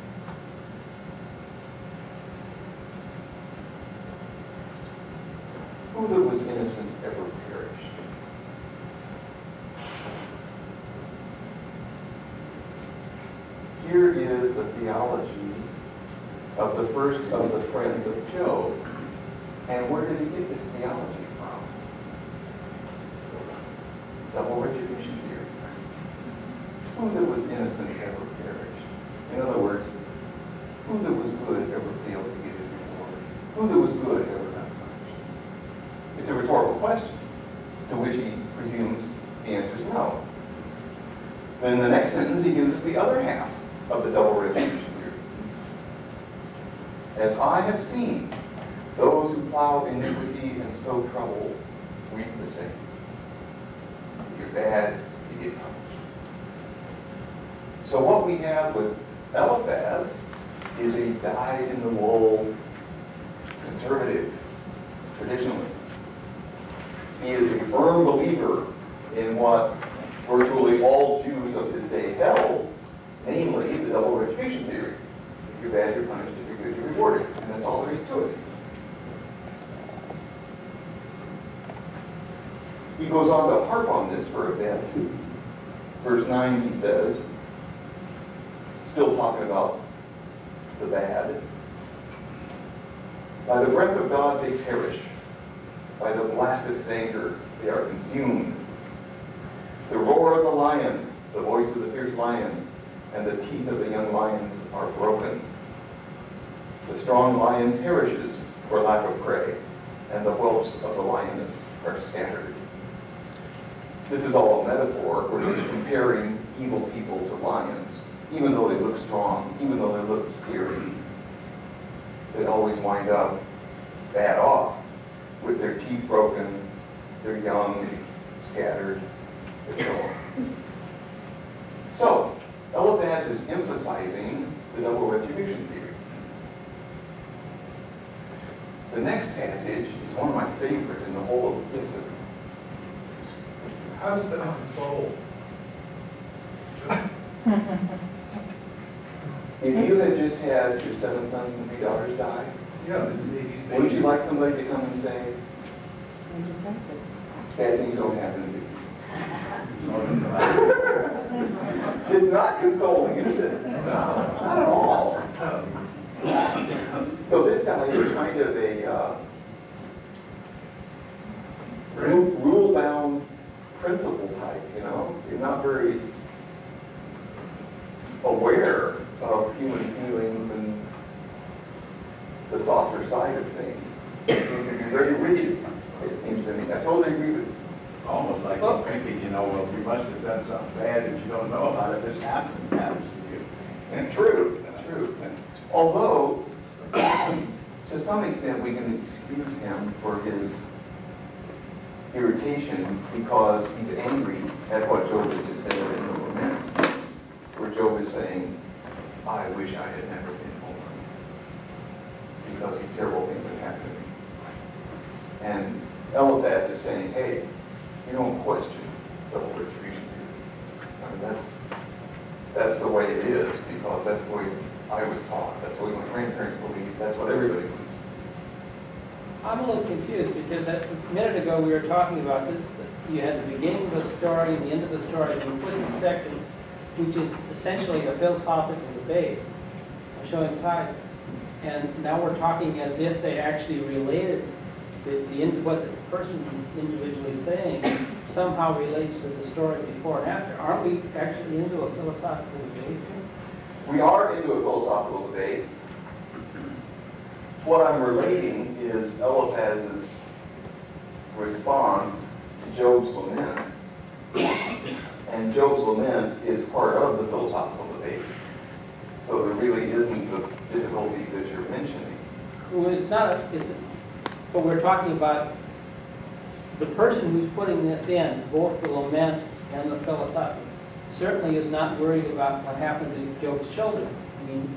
Who that was innocent ever perished? Here is the theology of the first of the friends of Job. And where does he get this theology from? Double retribution theory. Who that was innocent ever perished? In other words, who that was good ever failed to get his reward? Who that was good ever got punished? It's a rhetorical question, to which he presumes the answer is no. Then in the next sentence, he gives us the other half of the double retribution theory. As I have seen, those who plow iniquity and sow trouble reap the same. If you're bad, you get punished. So what we have with Eliphaz is a dyed-in-the-wool conservative traditionalist. He is a firm believer in what virtually all Jews of his day held, namely the double retribution theory. If you're bad, you're punished. If you're good, you're rewarded. And that's all there is to it. He goes on to harp on this for a bit. Verse 9, he says, still talking about the bad, by the breath of God they perish. By the blast of his anger they are consumed. The roar of the lion, the voice of the fierce lion, and the teeth of the young lions are broken. The strong lion perishes for lack of prey, and the whelps of the lioness are scattered. This is all a metaphor where he's comparing evil people to lions. Even though they look strong, even though they look scary, they always wind up bad off with their teeth broken, their young scattered, and so on. So, Eliphaz is emphasizing the double retribution theory. The next passage is one of my favorites in the whole of this. How does that console? If you had just had your 7 sons and 3 daughters die, Yeah, would you like somebody to come and say, bad things don't happen to you? It's not consoling, is it? No, not at all. So this guy is kind of a rule-bound principle type, you know? He's not very aware of human feelings and the softer side of things. It seems to be very rigid, it seems to me. I totally agree with you. almost like he's thinking, you know, well, you must have done something bad that you don't know about it. This happens to you. And true. Although, to some extent, we can excuse him for his irritation because he's angry at what Job has just said in the lament, where Job is saying, I wish I had never been born, because these terrible things have happened to me. And Eliphaz is saying, hey, you don't question double retribution theory. I mean, that's the way it is, because that's the way I was taught. That's the way my grandparents believed. That's what everybody believes. I'm a little confused because a minute ago we were talking about this. You had the beginning of the story and the end of the story, and you put this section, which is essentially a philosophical debate, showing sides. And now we're talking as if they actually related what the person is individually saying somehow relates to the story before and after. Aren't we actually into a philosophical debate? We are into a philosophical debate. What I'm relating is Eliphaz's response to Job's lament. And Job's lament is part of the philosophical debate. So there really isn't the difficulty that you're mentioning. Well, but we're talking about the person who's putting this in, both the lament and the philosophical, certainly is not worried about what happened to Job's children. I mean,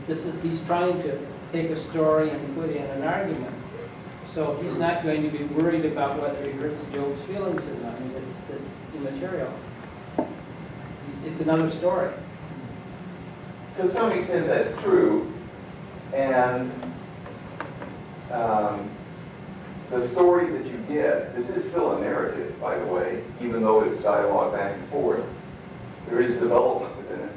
he's trying to take a story and put in an argument. So he's not going to be worried about whether he hurts Job's feelings or not. I mean, it's immaterial. It's another story. to some extent that's true, and the story that you get, this is still a narrative, by the way, even though it's dialogue back and forth. There is development within it.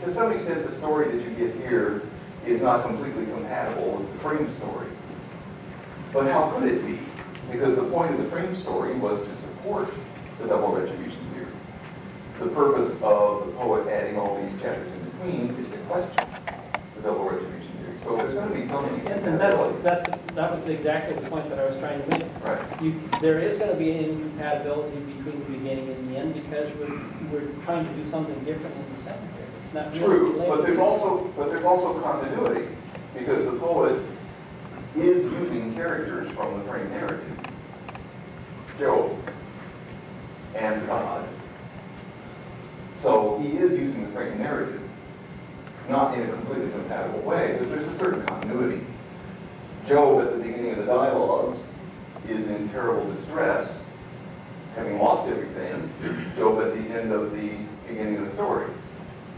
To some extent, the story that you get here is not completely compatible with the frame story. But how could it be? Because the point of the frame story was to support the double retribution theory. The purpose of the poet adding all these chapters in between is to question the double retribution theory. So there's going to be some incompatibility. That was exactly the point that I was trying to make. Right. There is going to be an incompatibility between the beginning and the end because we're trying to do something different in the second period. It's not really True, related. but there's also continuity because the poet is using characters from the frame narrative. Job and God. So he is using the frame narrative, not in a completely compatible way, but there's a certain continuity. Job, at the beginning of the dialogues, is in terrible distress, having lost everything. Job, at the end of the beginning of the story,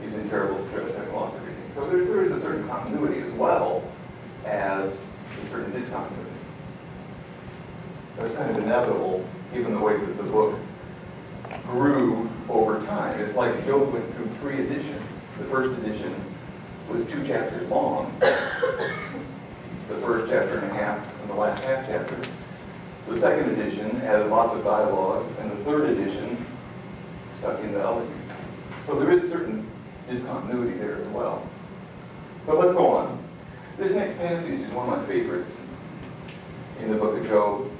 is in terrible distress, having lost everything. So there is a certain continuity as well as a certain discontinuity. That's kind of inevitable, given the way that the book grew over time. It's like Job went through 3 editions. The first edition was 2 chapters long. The first chapter and a half and the last half chapter. The second edition had lots of dialogues, and the third edition stuck in the elegies. So there is a certain discontinuity there as well. But let's go on. This next passage is one of my favorites in the book of Job.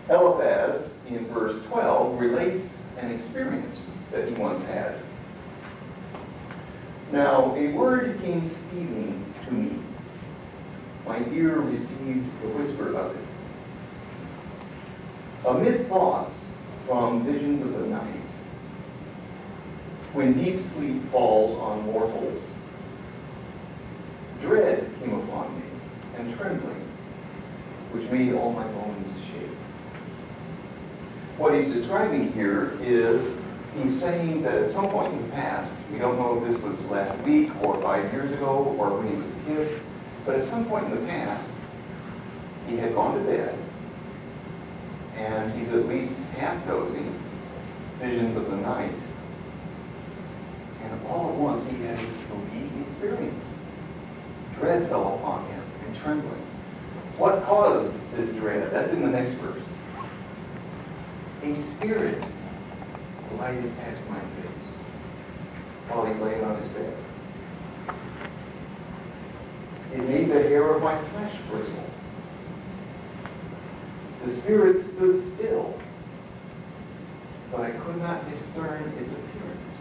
Eliphaz, in verse 12, relates an experience that he once had. Now, a word came stealing to me. My ear received the whisper of it. Amid thoughts from visions of the night, when deep sleep falls on mortals, dread came upon me, and trembling, which made all my bones shake. What he's describing here is he's saying that at some point in the past, we don't know if this was last week or 5 years ago or when he was a kid, but at some point in the past, he had gone to bed, and he's at least half dozing, visions of the night, and all at once he has this spooky experience. Dread fell upon him, and trembling. What caused this dread? That's in the next verse. A spirit glided past my face while he lay on his bed. It made the hair of my flesh bristle. The spirit stood still, but I could not discern its appearance.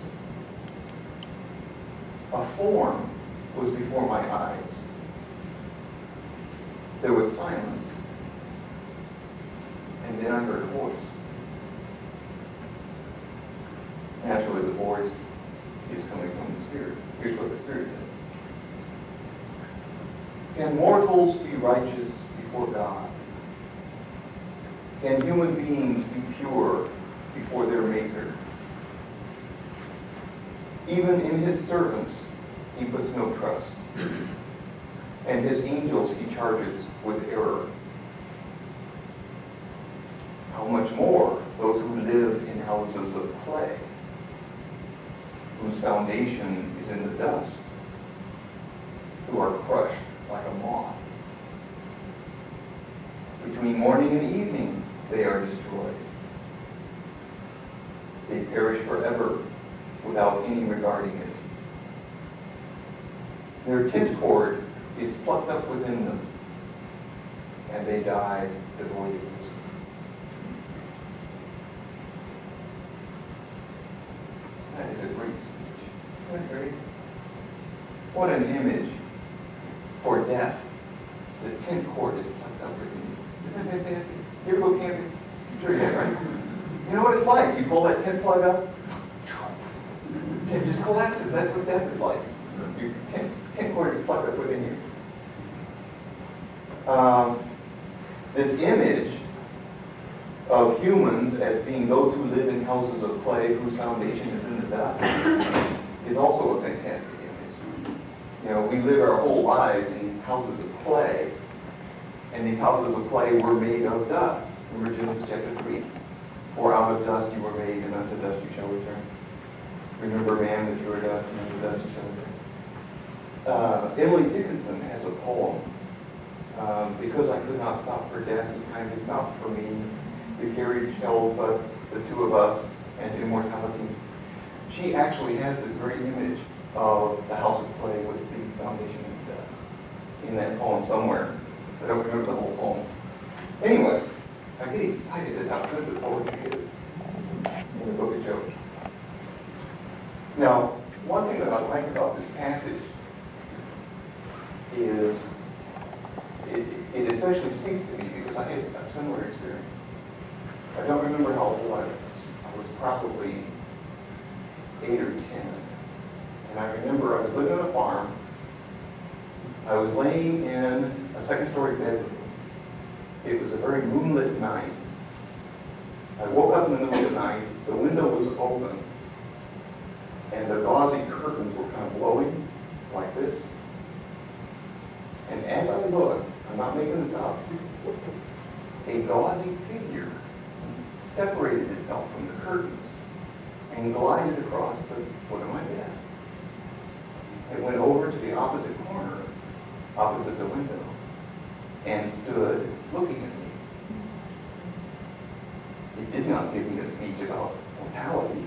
A form was before my eyes. There was silence, and then I heard a voice. Naturally, the voice is coming from the Spirit. Here's what the Spirit says. Can mortals be righteous before God? Can human beings be pure before their Maker? Even in his servants, he puts no trust. And his angels he charges with error. How much more those who live in houses of clay, whose foundation is in the dust, who are crushed like a moth. Between morning and evening they are destroyed. They perish forever without any regarding it. Their tent cord is plucked up within them, and they die devoid of wisdom. That is a great speech. Isn't that great? What an image for death. The tent cord is plucked up within you. Isn't that fantastic? You ever go camping? I'm sure you have, right? You know what it's like. You pull that tent plug up, it just collapses. That's what death is like. Your tent cord is plucked up within you. This image of humans as being those who live in houses of clay whose foundation is in the dust is also a fantastic image. You know, we live our whole lives in these houses of clay, and these houses of clay were made of dust. Remember Genesis chapter 3? For out of dust you were made, and unto dust you shall return. Remember, man, that you are dust, and unto dust you shall return. Emily Dickinson has a poem, Because I could not stop for death, he kindly stopped for me. The carriage held but the two of us and immortality. She actually has this very image of the house of clay with the foundation of dust in that poem somewhere. I don't remember the whole poem. Anyway, I get excited at how good the poetry is in the book of Job. Now, one thing that I like about this passage is it especially speaks to me because I had a similar experience. I don't remember how old I was. I was probably 8 or 10. And I remember I was living on a farm. I was laying in a second-story bedroom. It was a very moonlit night. I woke up in the middle of the night. The window was open. And the gauzy curtains were kind of blowing like this. And as I looked, I'm not making this up, a gauzy figure separated itself from the curtains and glided across the foot of my bed. It went over to the opposite corner, opposite the window, and stood looking at me. It did not give me a speech about mortality.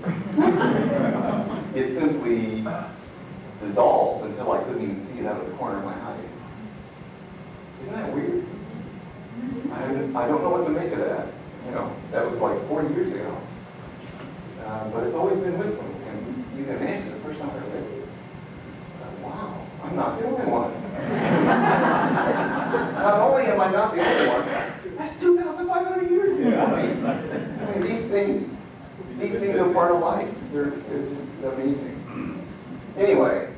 It simply dissolved until I couldn't even see it out of the corner of my eye. Isn't that weird? I don't know what to make of that. You know, that was like 40 years ago. But it's always been with me. And you can imagine the first time I read this. Wow, I'm not the only one. Not only am I not the only one, that's 2,500 years ago. I mean, these things are part of life. They're just amazing. Anyway,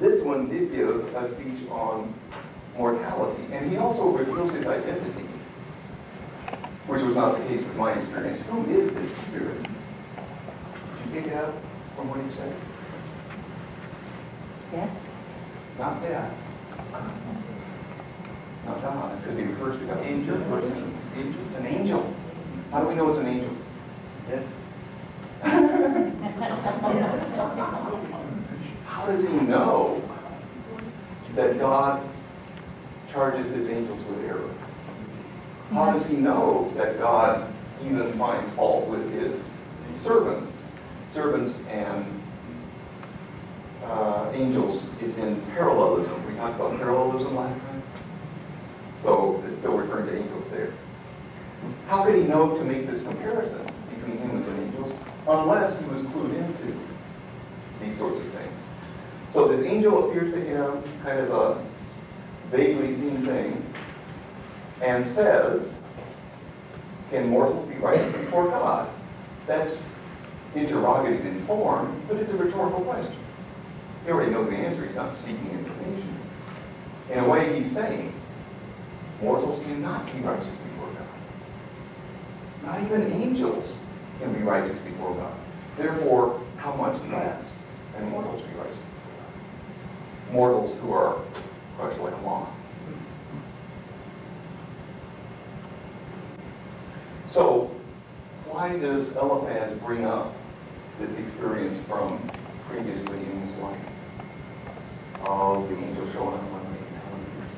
this one did give a speech on mortality, and he also reveals his identity, which was not the case with my experience. Who is this spirit? Did you pick it up from what he said? Yes. Not that. Not God, because he refers to God. Angel. It's an angel. How do we know it's an angel? Yes. How does he know that God charges his angels with error? How does he know that God even finds fault with his servants? Servants and angels is in parallelism. We talked about parallelism last time. So it's still referring to angels there. How could he know to make this comparison between humans and angels unless he was clued into these sorts of things? So this angel appears to him, kind of a vaguely seen thing, and says, can mortals be righteous before God? That's interrogative in form, but it's a rhetorical question. He already knows the answer. He's not seeking information. In a way, he's saying, mortals cannot be righteous before God. Not even angels can be righteous before God. Therefore, how much less can mortals be righteous before God? Mortals who are crushed like a moth. So, why does Eliphaz bring up this experience from previously in his life of the angel showing up on the calendars?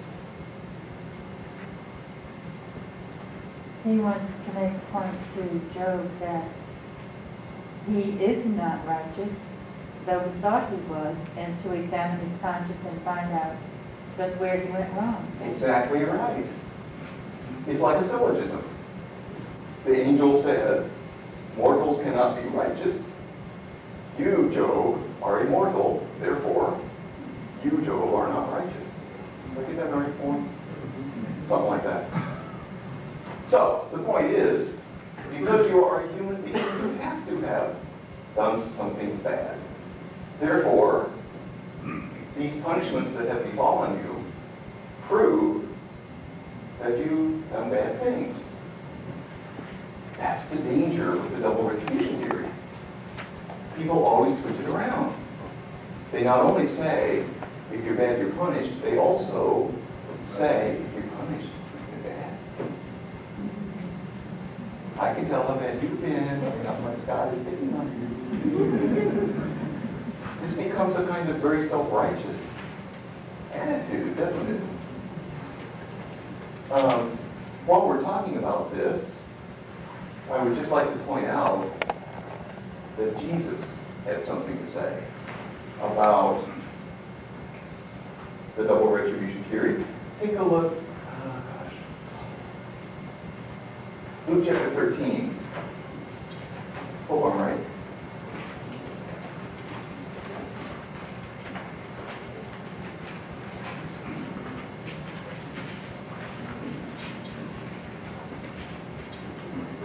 He wants to make a point to Job that he is not righteous, though he thought he was, and to examine his conscience and find out just where he went wrong. Exactly right. It's like a syllogism. The angel said, mortals cannot be righteous. You, Job, are immortal. Therefore, you, Job, are not righteous. Did I get that the right point? Something like that. So, the point is, because you are a human being, you have to have done something bad. Therefore, these punishments that have befallen you prove that you've done bad things. That's the danger with the double retribution theory. People always switch it around. They not only say, if you're bad, you're punished, they also say, if you're punished, you're bad. I can tell how bad you've been, and how much God is picking on you. This becomes a kind of very self-righteous attitude, doesn't it? While we're talking about this, I would just like to point out that Jesus had something to say about the double retribution theory. Take a look. Luke chapter 13. Hope I'm right.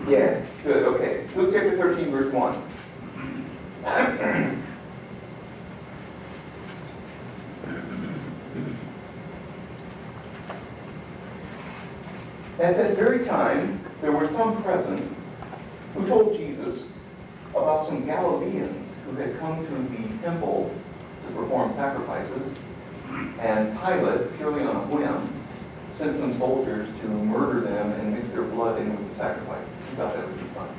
Yeah, good, okay. Luke chapter 13, verse 1. At that very time, there were some present who told Jesus about some Galileans who had come to the temple to perform sacrifices, and Pilate, purely on a whim, sent some soldiers to murder them and mix their blood in with the sacrifices. He thought that would be fun.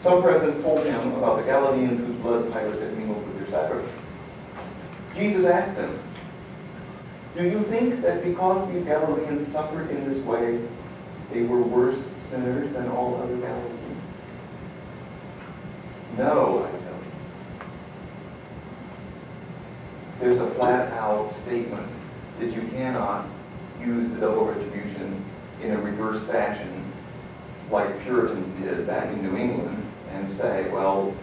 Some present told him about the Galileans whose blood Pilate had mingled with their sacrifices. Jesus asked them, "Do you think that because these Galileans suffered in this way, they were worse sinners than all other Galileans? No, I tell you. There's a flat-out statement that you cannot use the double retribution in a reverse fashion like Puritans did back in New England and say, well,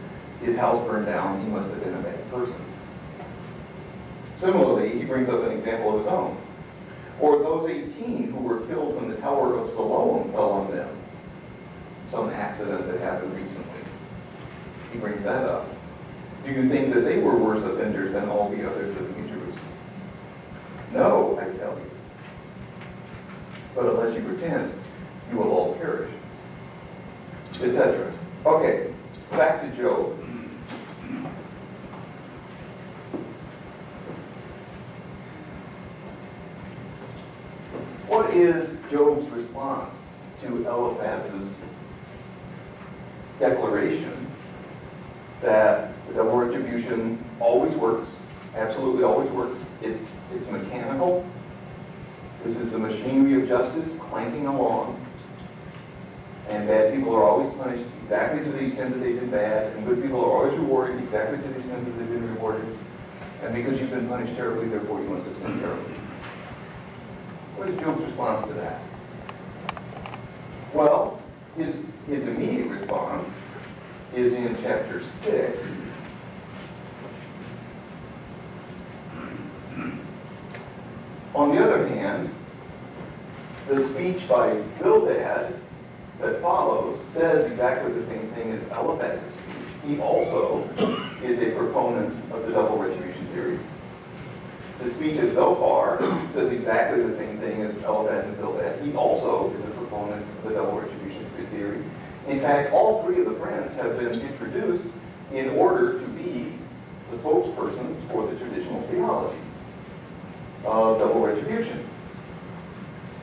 his house burned down, he must have been a bad person. Similarly, he brings up an example of his own. Or those 18 who were killed when the Tower of Siloam fell on them. Some accident that happened recently. He brings that up. Do you think that they were worse offenders than all the others living in Jerusalem? No, I tell you. But unless you repent, you will all perish. Etc. Okay, back to Job. What is Job's response to Eliphaz's declaration that the double retribution always works, absolutely always works? It's mechanical. This is the machinery of justice clanking along. And bad people are always punished exactly to the extent that they've been bad, and good people are always rewarded exactly to the extent that they've been rewarded. And because you've been punished terribly, therefore you must have sinned terribly. What is Job's response to that? Well, his immediate response is in chapter 6. On the other hand, the speech by Bildad that follows says exactly the same thing as Eliphaz's speech. He also is a proponent of the double retribution theory. The speech of Zophar says exactly the same thing as Eliphaz and Bildad. He also is a proponent of the double retribution theory. In fact, all three of the friends have been introduced in order to be the spokespersons for the traditional theology of double retribution.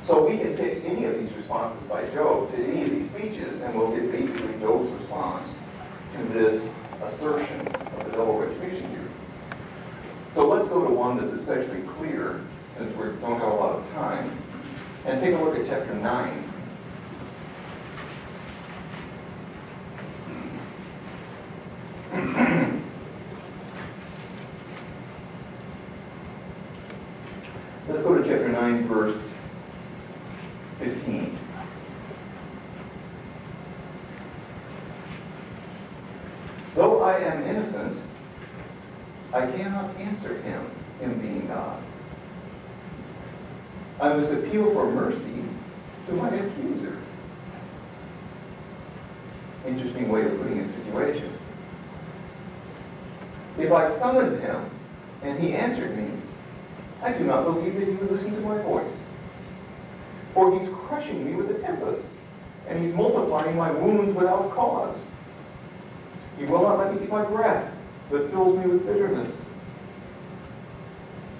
So we can take any of these responses by Job to any of these speeches, and we'll get basically Job's response to this assertion of the double retribution theory. So let's go to one that's especially clear, since we don't have a lot of time, and take a look at chapter 9. Let's go to chapter 9, verse 15. Though I am innocent, I cannot answer him being God. I must appeal for mercy to my accuser. Interesting way of putting a situation. If I summoned him and he answered me, I do not believe that he would listen to my voice. For he's crushing me with a tempest, and he's multiplying my wounds without cause. He will not let me keep my breath, but fills me with bitterness.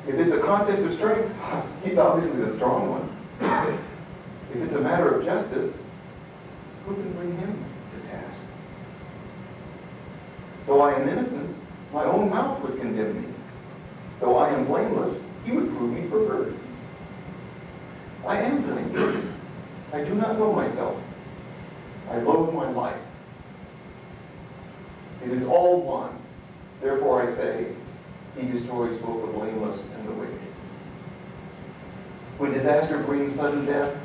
If it's a contest of strength, he's obviously the strong one. If it's a matter of justice, who can bring him to task? Though I am innocent, my own mouth would condemn me. Though I am blameless, he would prove me perverse. I am blameless. I do not know myself. I loathe my life. It is all one. Therefore I say, he destroys both the blameless and the wicked. When disaster brings sudden death,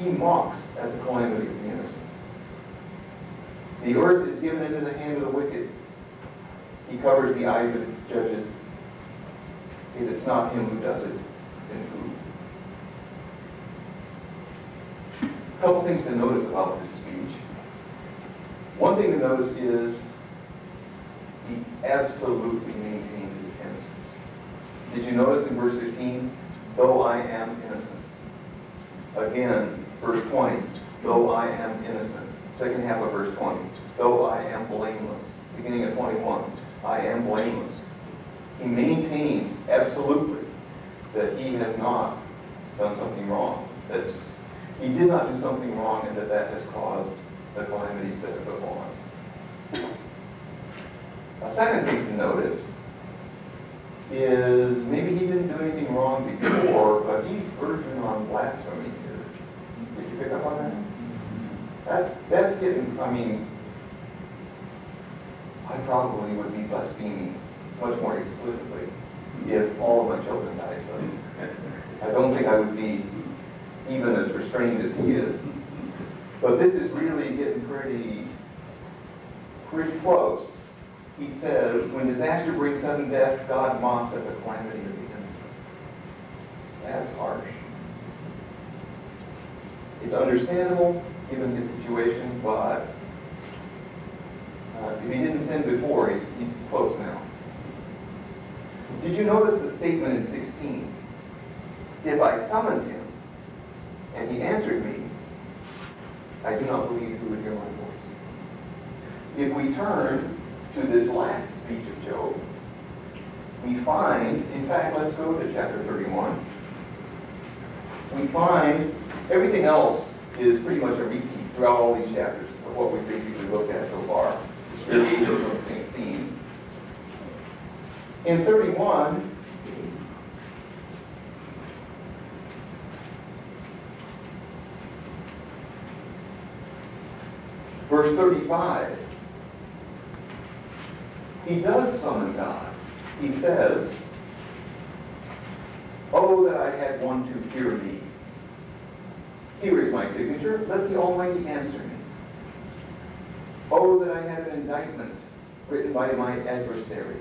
he mocks at the calamity of the innocent. The earth is given into the hand of the wicked. He covers the eyes of its judges. If it's not him who does it, then who? A couple things to notice about this speech. One thing to notice is he absolutely maintains his innocence. Did you notice in verse 15, though I am innocent? Again, verse 20, though I am innocent. Second half of verse 20, though I am blameless. Beginning of 21, I am blameless. He maintains absolutely that he has not done something wrong. That he did not do something wrong, and that has caused the calamities that have befallen. A second thing to notice is maybe he didn't do anything wrong before, but he's verging on blasphemy here. Did you pick up on that? That's getting, I probably would be blaspheming much more explicitly if all of my children died suddenly. I don't think I would be even as restrained as he is. But this is really getting pretty close. He says, when disaster brings sudden death, God mocks at the calamity of the innocent. That's harsh. It's understandable given his situation, but if he didn't sin before, he's close now. Did you notice the statement in 16? If I summoned him, and he answered me, I do not believe he would hear my voice. If we turn to this last speech of Job, we find, in fact, let's go to chapter 31. We find everything else is pretty much a repeat throughout all these chapters of what we've basically looked at so far. It's really the same themes. In 31, verse 35, he does summon God. He says, oh, that I had one to hear me. Here is my signature. Let the Almighty answer me. Oh, that I had an indictment written by my adversary.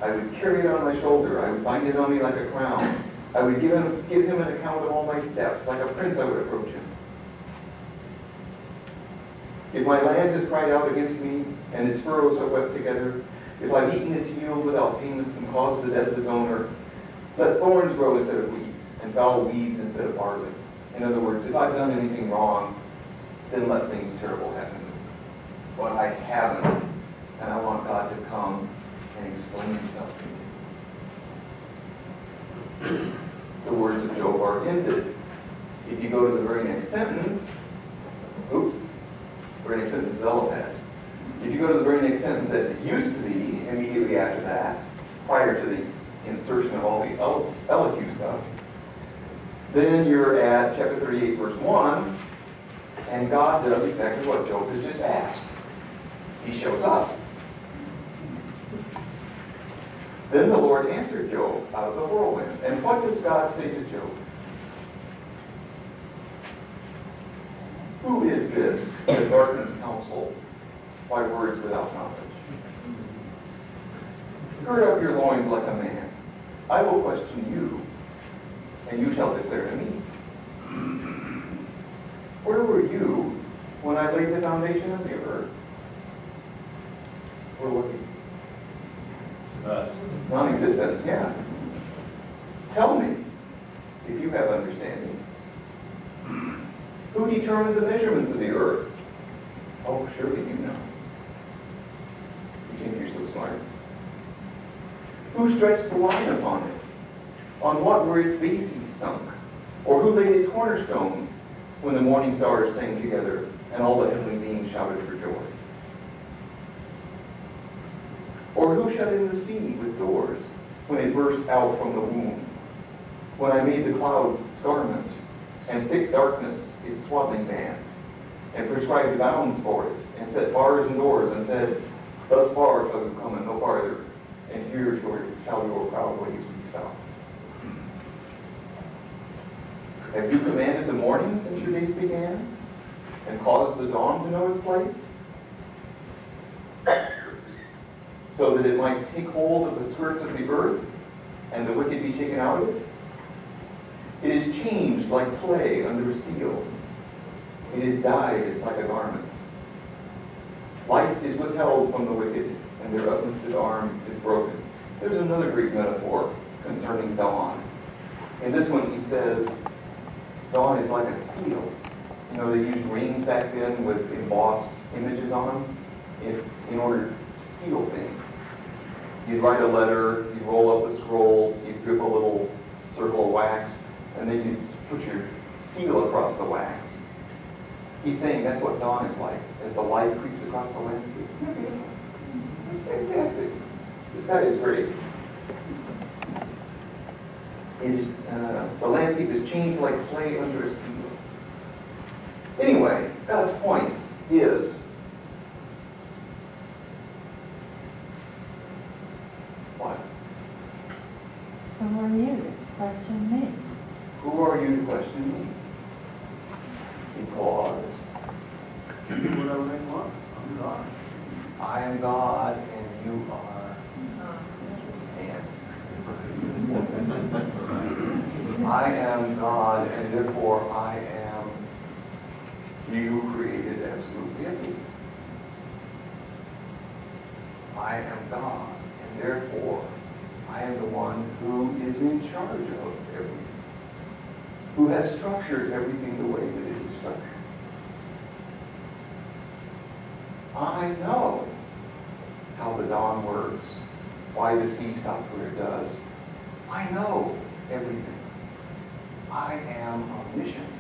I would carry it on my shoulder. I would bind it on me like a crown. I would give him an account of all my steps. Like a prince I would approach him. If my land has cried out against me, and its furrows are wept together, if I've eaten its yield without payment and caused the death of its owner, let thorns grow instead of wheat, and foul weeds instead of barley. In other words, if I've done anything wrong, then let things terrible happen to me. But I haven't, and I want God to come and explain himself to me. The words of Job are ended. If you go to the very next sentence, very next sentence is Eliphaz. If you go to the very next sentence that it used to be, immediately after that, prior to the insertion of all the Elihu stuff, then you're at chapter 38, verse 1, and God does exactly what Job has just asked. He shows up. Then the Lord answered Job out of the whirlwind. And what does God say to Job? Who is this that darkens counsel by words without knowledge? Gird up your loins like a man. I will question you, and you shall declare to me. Where were you when I laid the foundation of the earth? Where were you? Non-existent, yeah. Tell me, if you have understanding. Who determined the measurements of the earth? Oh, surely you know. Who stretched the line upon it? On what were its bases sunk? Or who laid its cornerstone when the morning stars sang together and all the heavenly beings shouted for joy? Or who shut in the sea with doors when it burst out from the womb? When I made the clouds its garment and thick darkness its swaddling band, and prescribed bounds for it, and set bars and doors, and said, thus far shall you come and no farther, and here shall your proud ways be stopped. Have you commanded the morning since your days began, and caused the dawn to know its place? So that it might take hold of the skirts of the earth, and the wicked be taken out of it? It is changed like clay under a seal. It is dyed like a garment. Light is withheld from the wicked, and their uplifted arm is broken. There's another Greek metaphor concerning dawn. In this one he says, dawn is like a seal. You know, they used rings back then with embossed images on them in order to seal things. You'd write a letter, you'd roll up a scroll, you'd drip a little circle of wax, and then you'd put your seal across the wax. He's saying that's what dawn is like, as the light creeps across the landscape. It's fantastic. This guy is great. It is, the landscape is changed like clay under a seal. Anyway, God's point is what? Who are you to question me? Who are you to question me? Because Whatever they want, I'm God. I am God and you are man. I am God and therefore I am you who created absolutely everything. I am God and therefore I am the one who is in charge of everything, who has structured everything the way that it is structured. I know how the dawn works, why the sea stops where it does. I know everything. I am omniscient.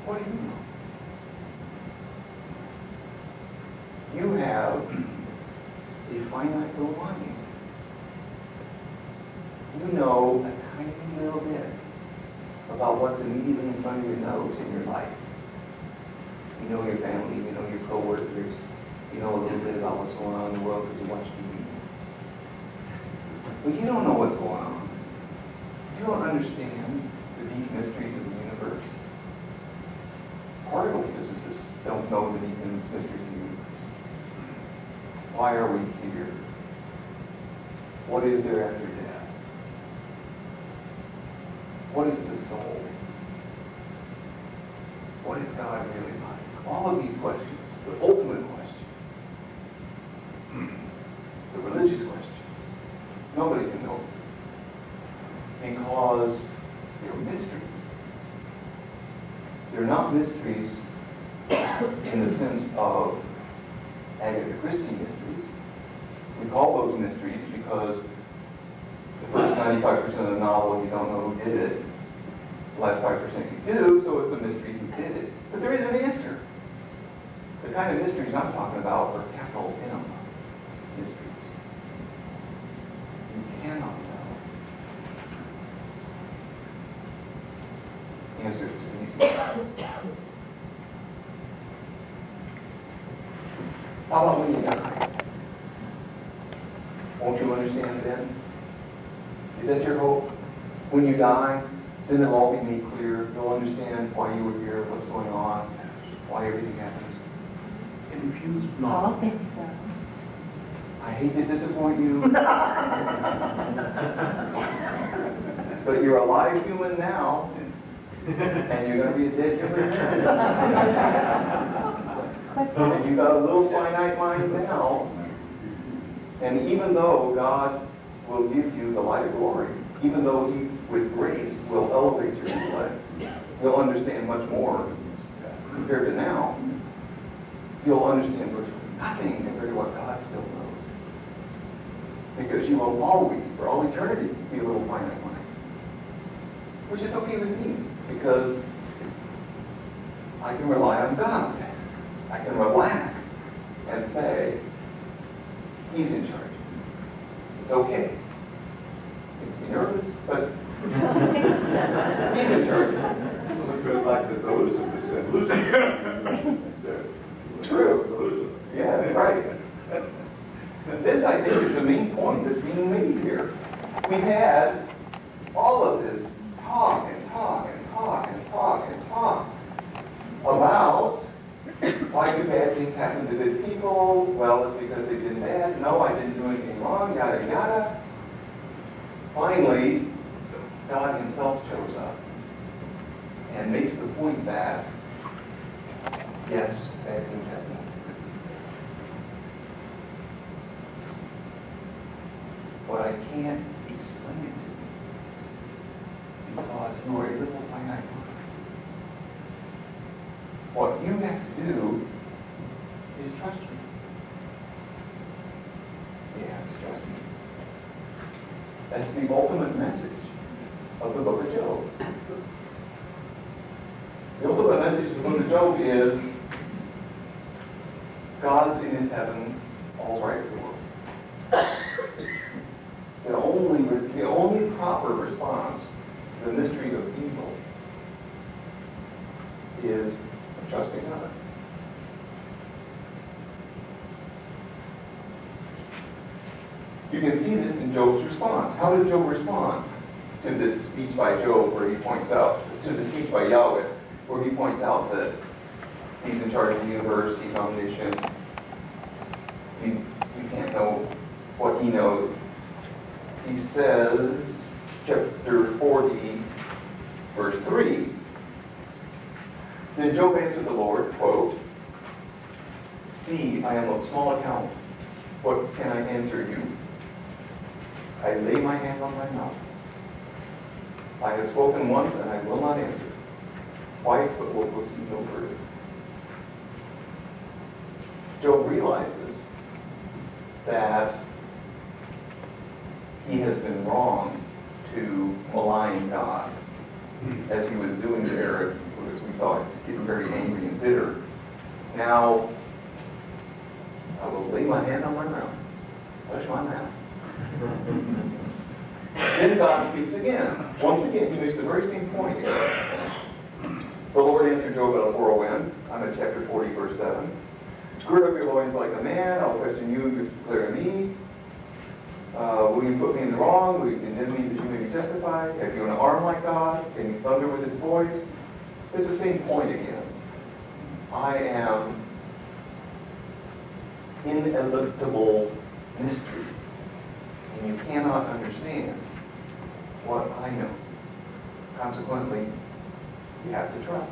What do you know? You have a finite little mind. You know a tiny little bit about what's immediately in front of your nose in your life. You know your family, you know your co-workers, you know a little bit about what's going on in the world because you watch TV. But you don't know what's going on. You don't understand the deep mysteries of the universe. Particle physicists don't know the deep mysteries of the universe. Why are we here? What is there after death? What is the soul? What is God really like? All of these questions, the ultimate question, the religious questions, nobody can know because they're mysteries. They're not mysteries in the sense of Agatha Christie mysteries. We call those mysteries because the first 95% of the novel you don't know who did it. The last 5% you do, so it's a mystery who did it. But there is an answer. The kind of mysteries I'm talking about are capital M mysteries. You cannot know answers to these questions. How about when you die? Won't you understand then? Is that your hope? When you die, then it'll all be made clear. You'll understand why you were here, what's going on, why everything happens. Confused I not. think so. I hate to disappoint you. But you're a live human now, and you're going to be a dead human. And you've got a little finite mind now. And even though God will give you the light of glory, even though He, with grace, will elevate your intellect, you'll understand much more compared to now. You'll understand virtually nothing compared to what God still knows. because you will always, for all eternity, be a little finite mind. Which is okay with me, because I can rely on God. I can relax and say, He's in charge. It's okay. Makes me nervous, but He's in charge. It goes like the those of the sin. True. Yeah, that's right. This, I think, is the main point that's being made here. We've had all of this talk and talk and talk and talk and talk about why do bad things happen to good people? Well, it's because they did bad. No, I didn't do anything wrong, yada, yada. Finally, God Himself shows up and makes the point that, yes, bad things happen. But I can't explain it because you are a little finite mind. What you have to do is trust me. You have to trust me. That's the ultimate message of the book of Job. The ultimate message of the book of Job is God's in His heaven, all's right with the world. The only proper response to the mystery of evil is trusting God. You can see this in Job's response. How did Job respond to this speech by Job where he points out, to the speech by Yahweh, where he points out that He's in charge of the universe, He's omniscient, you can't know what He knows. He says, chapter 40, verse 3, Then Job answered the Lord, quote, See, I am of small account. What can I answer you? I lay my hand on my mouth. I have spoken once, and I will not answer. Twice, but will proceed no further. Job realizes that he has been wrong to malign God, as he was doing there, as we saw, get very angry and bitter. Now, I will lay my hand on my mouth, touch my mouth. Then God speaks again. Once again, He makes the very same point here. The Lord answered Job at a whirlwind. I'm at chapter 40, verse 7. Gird up your loins like a man. I'll question you, you declare me. Will you put me in the wrong? Will you condemn me that you may be justified? Have you an arm like God? Can you thunder with His voice? It's the same point again. I am ineluctable mystery. And you cannot understand what I know. Consequently, you have to trust.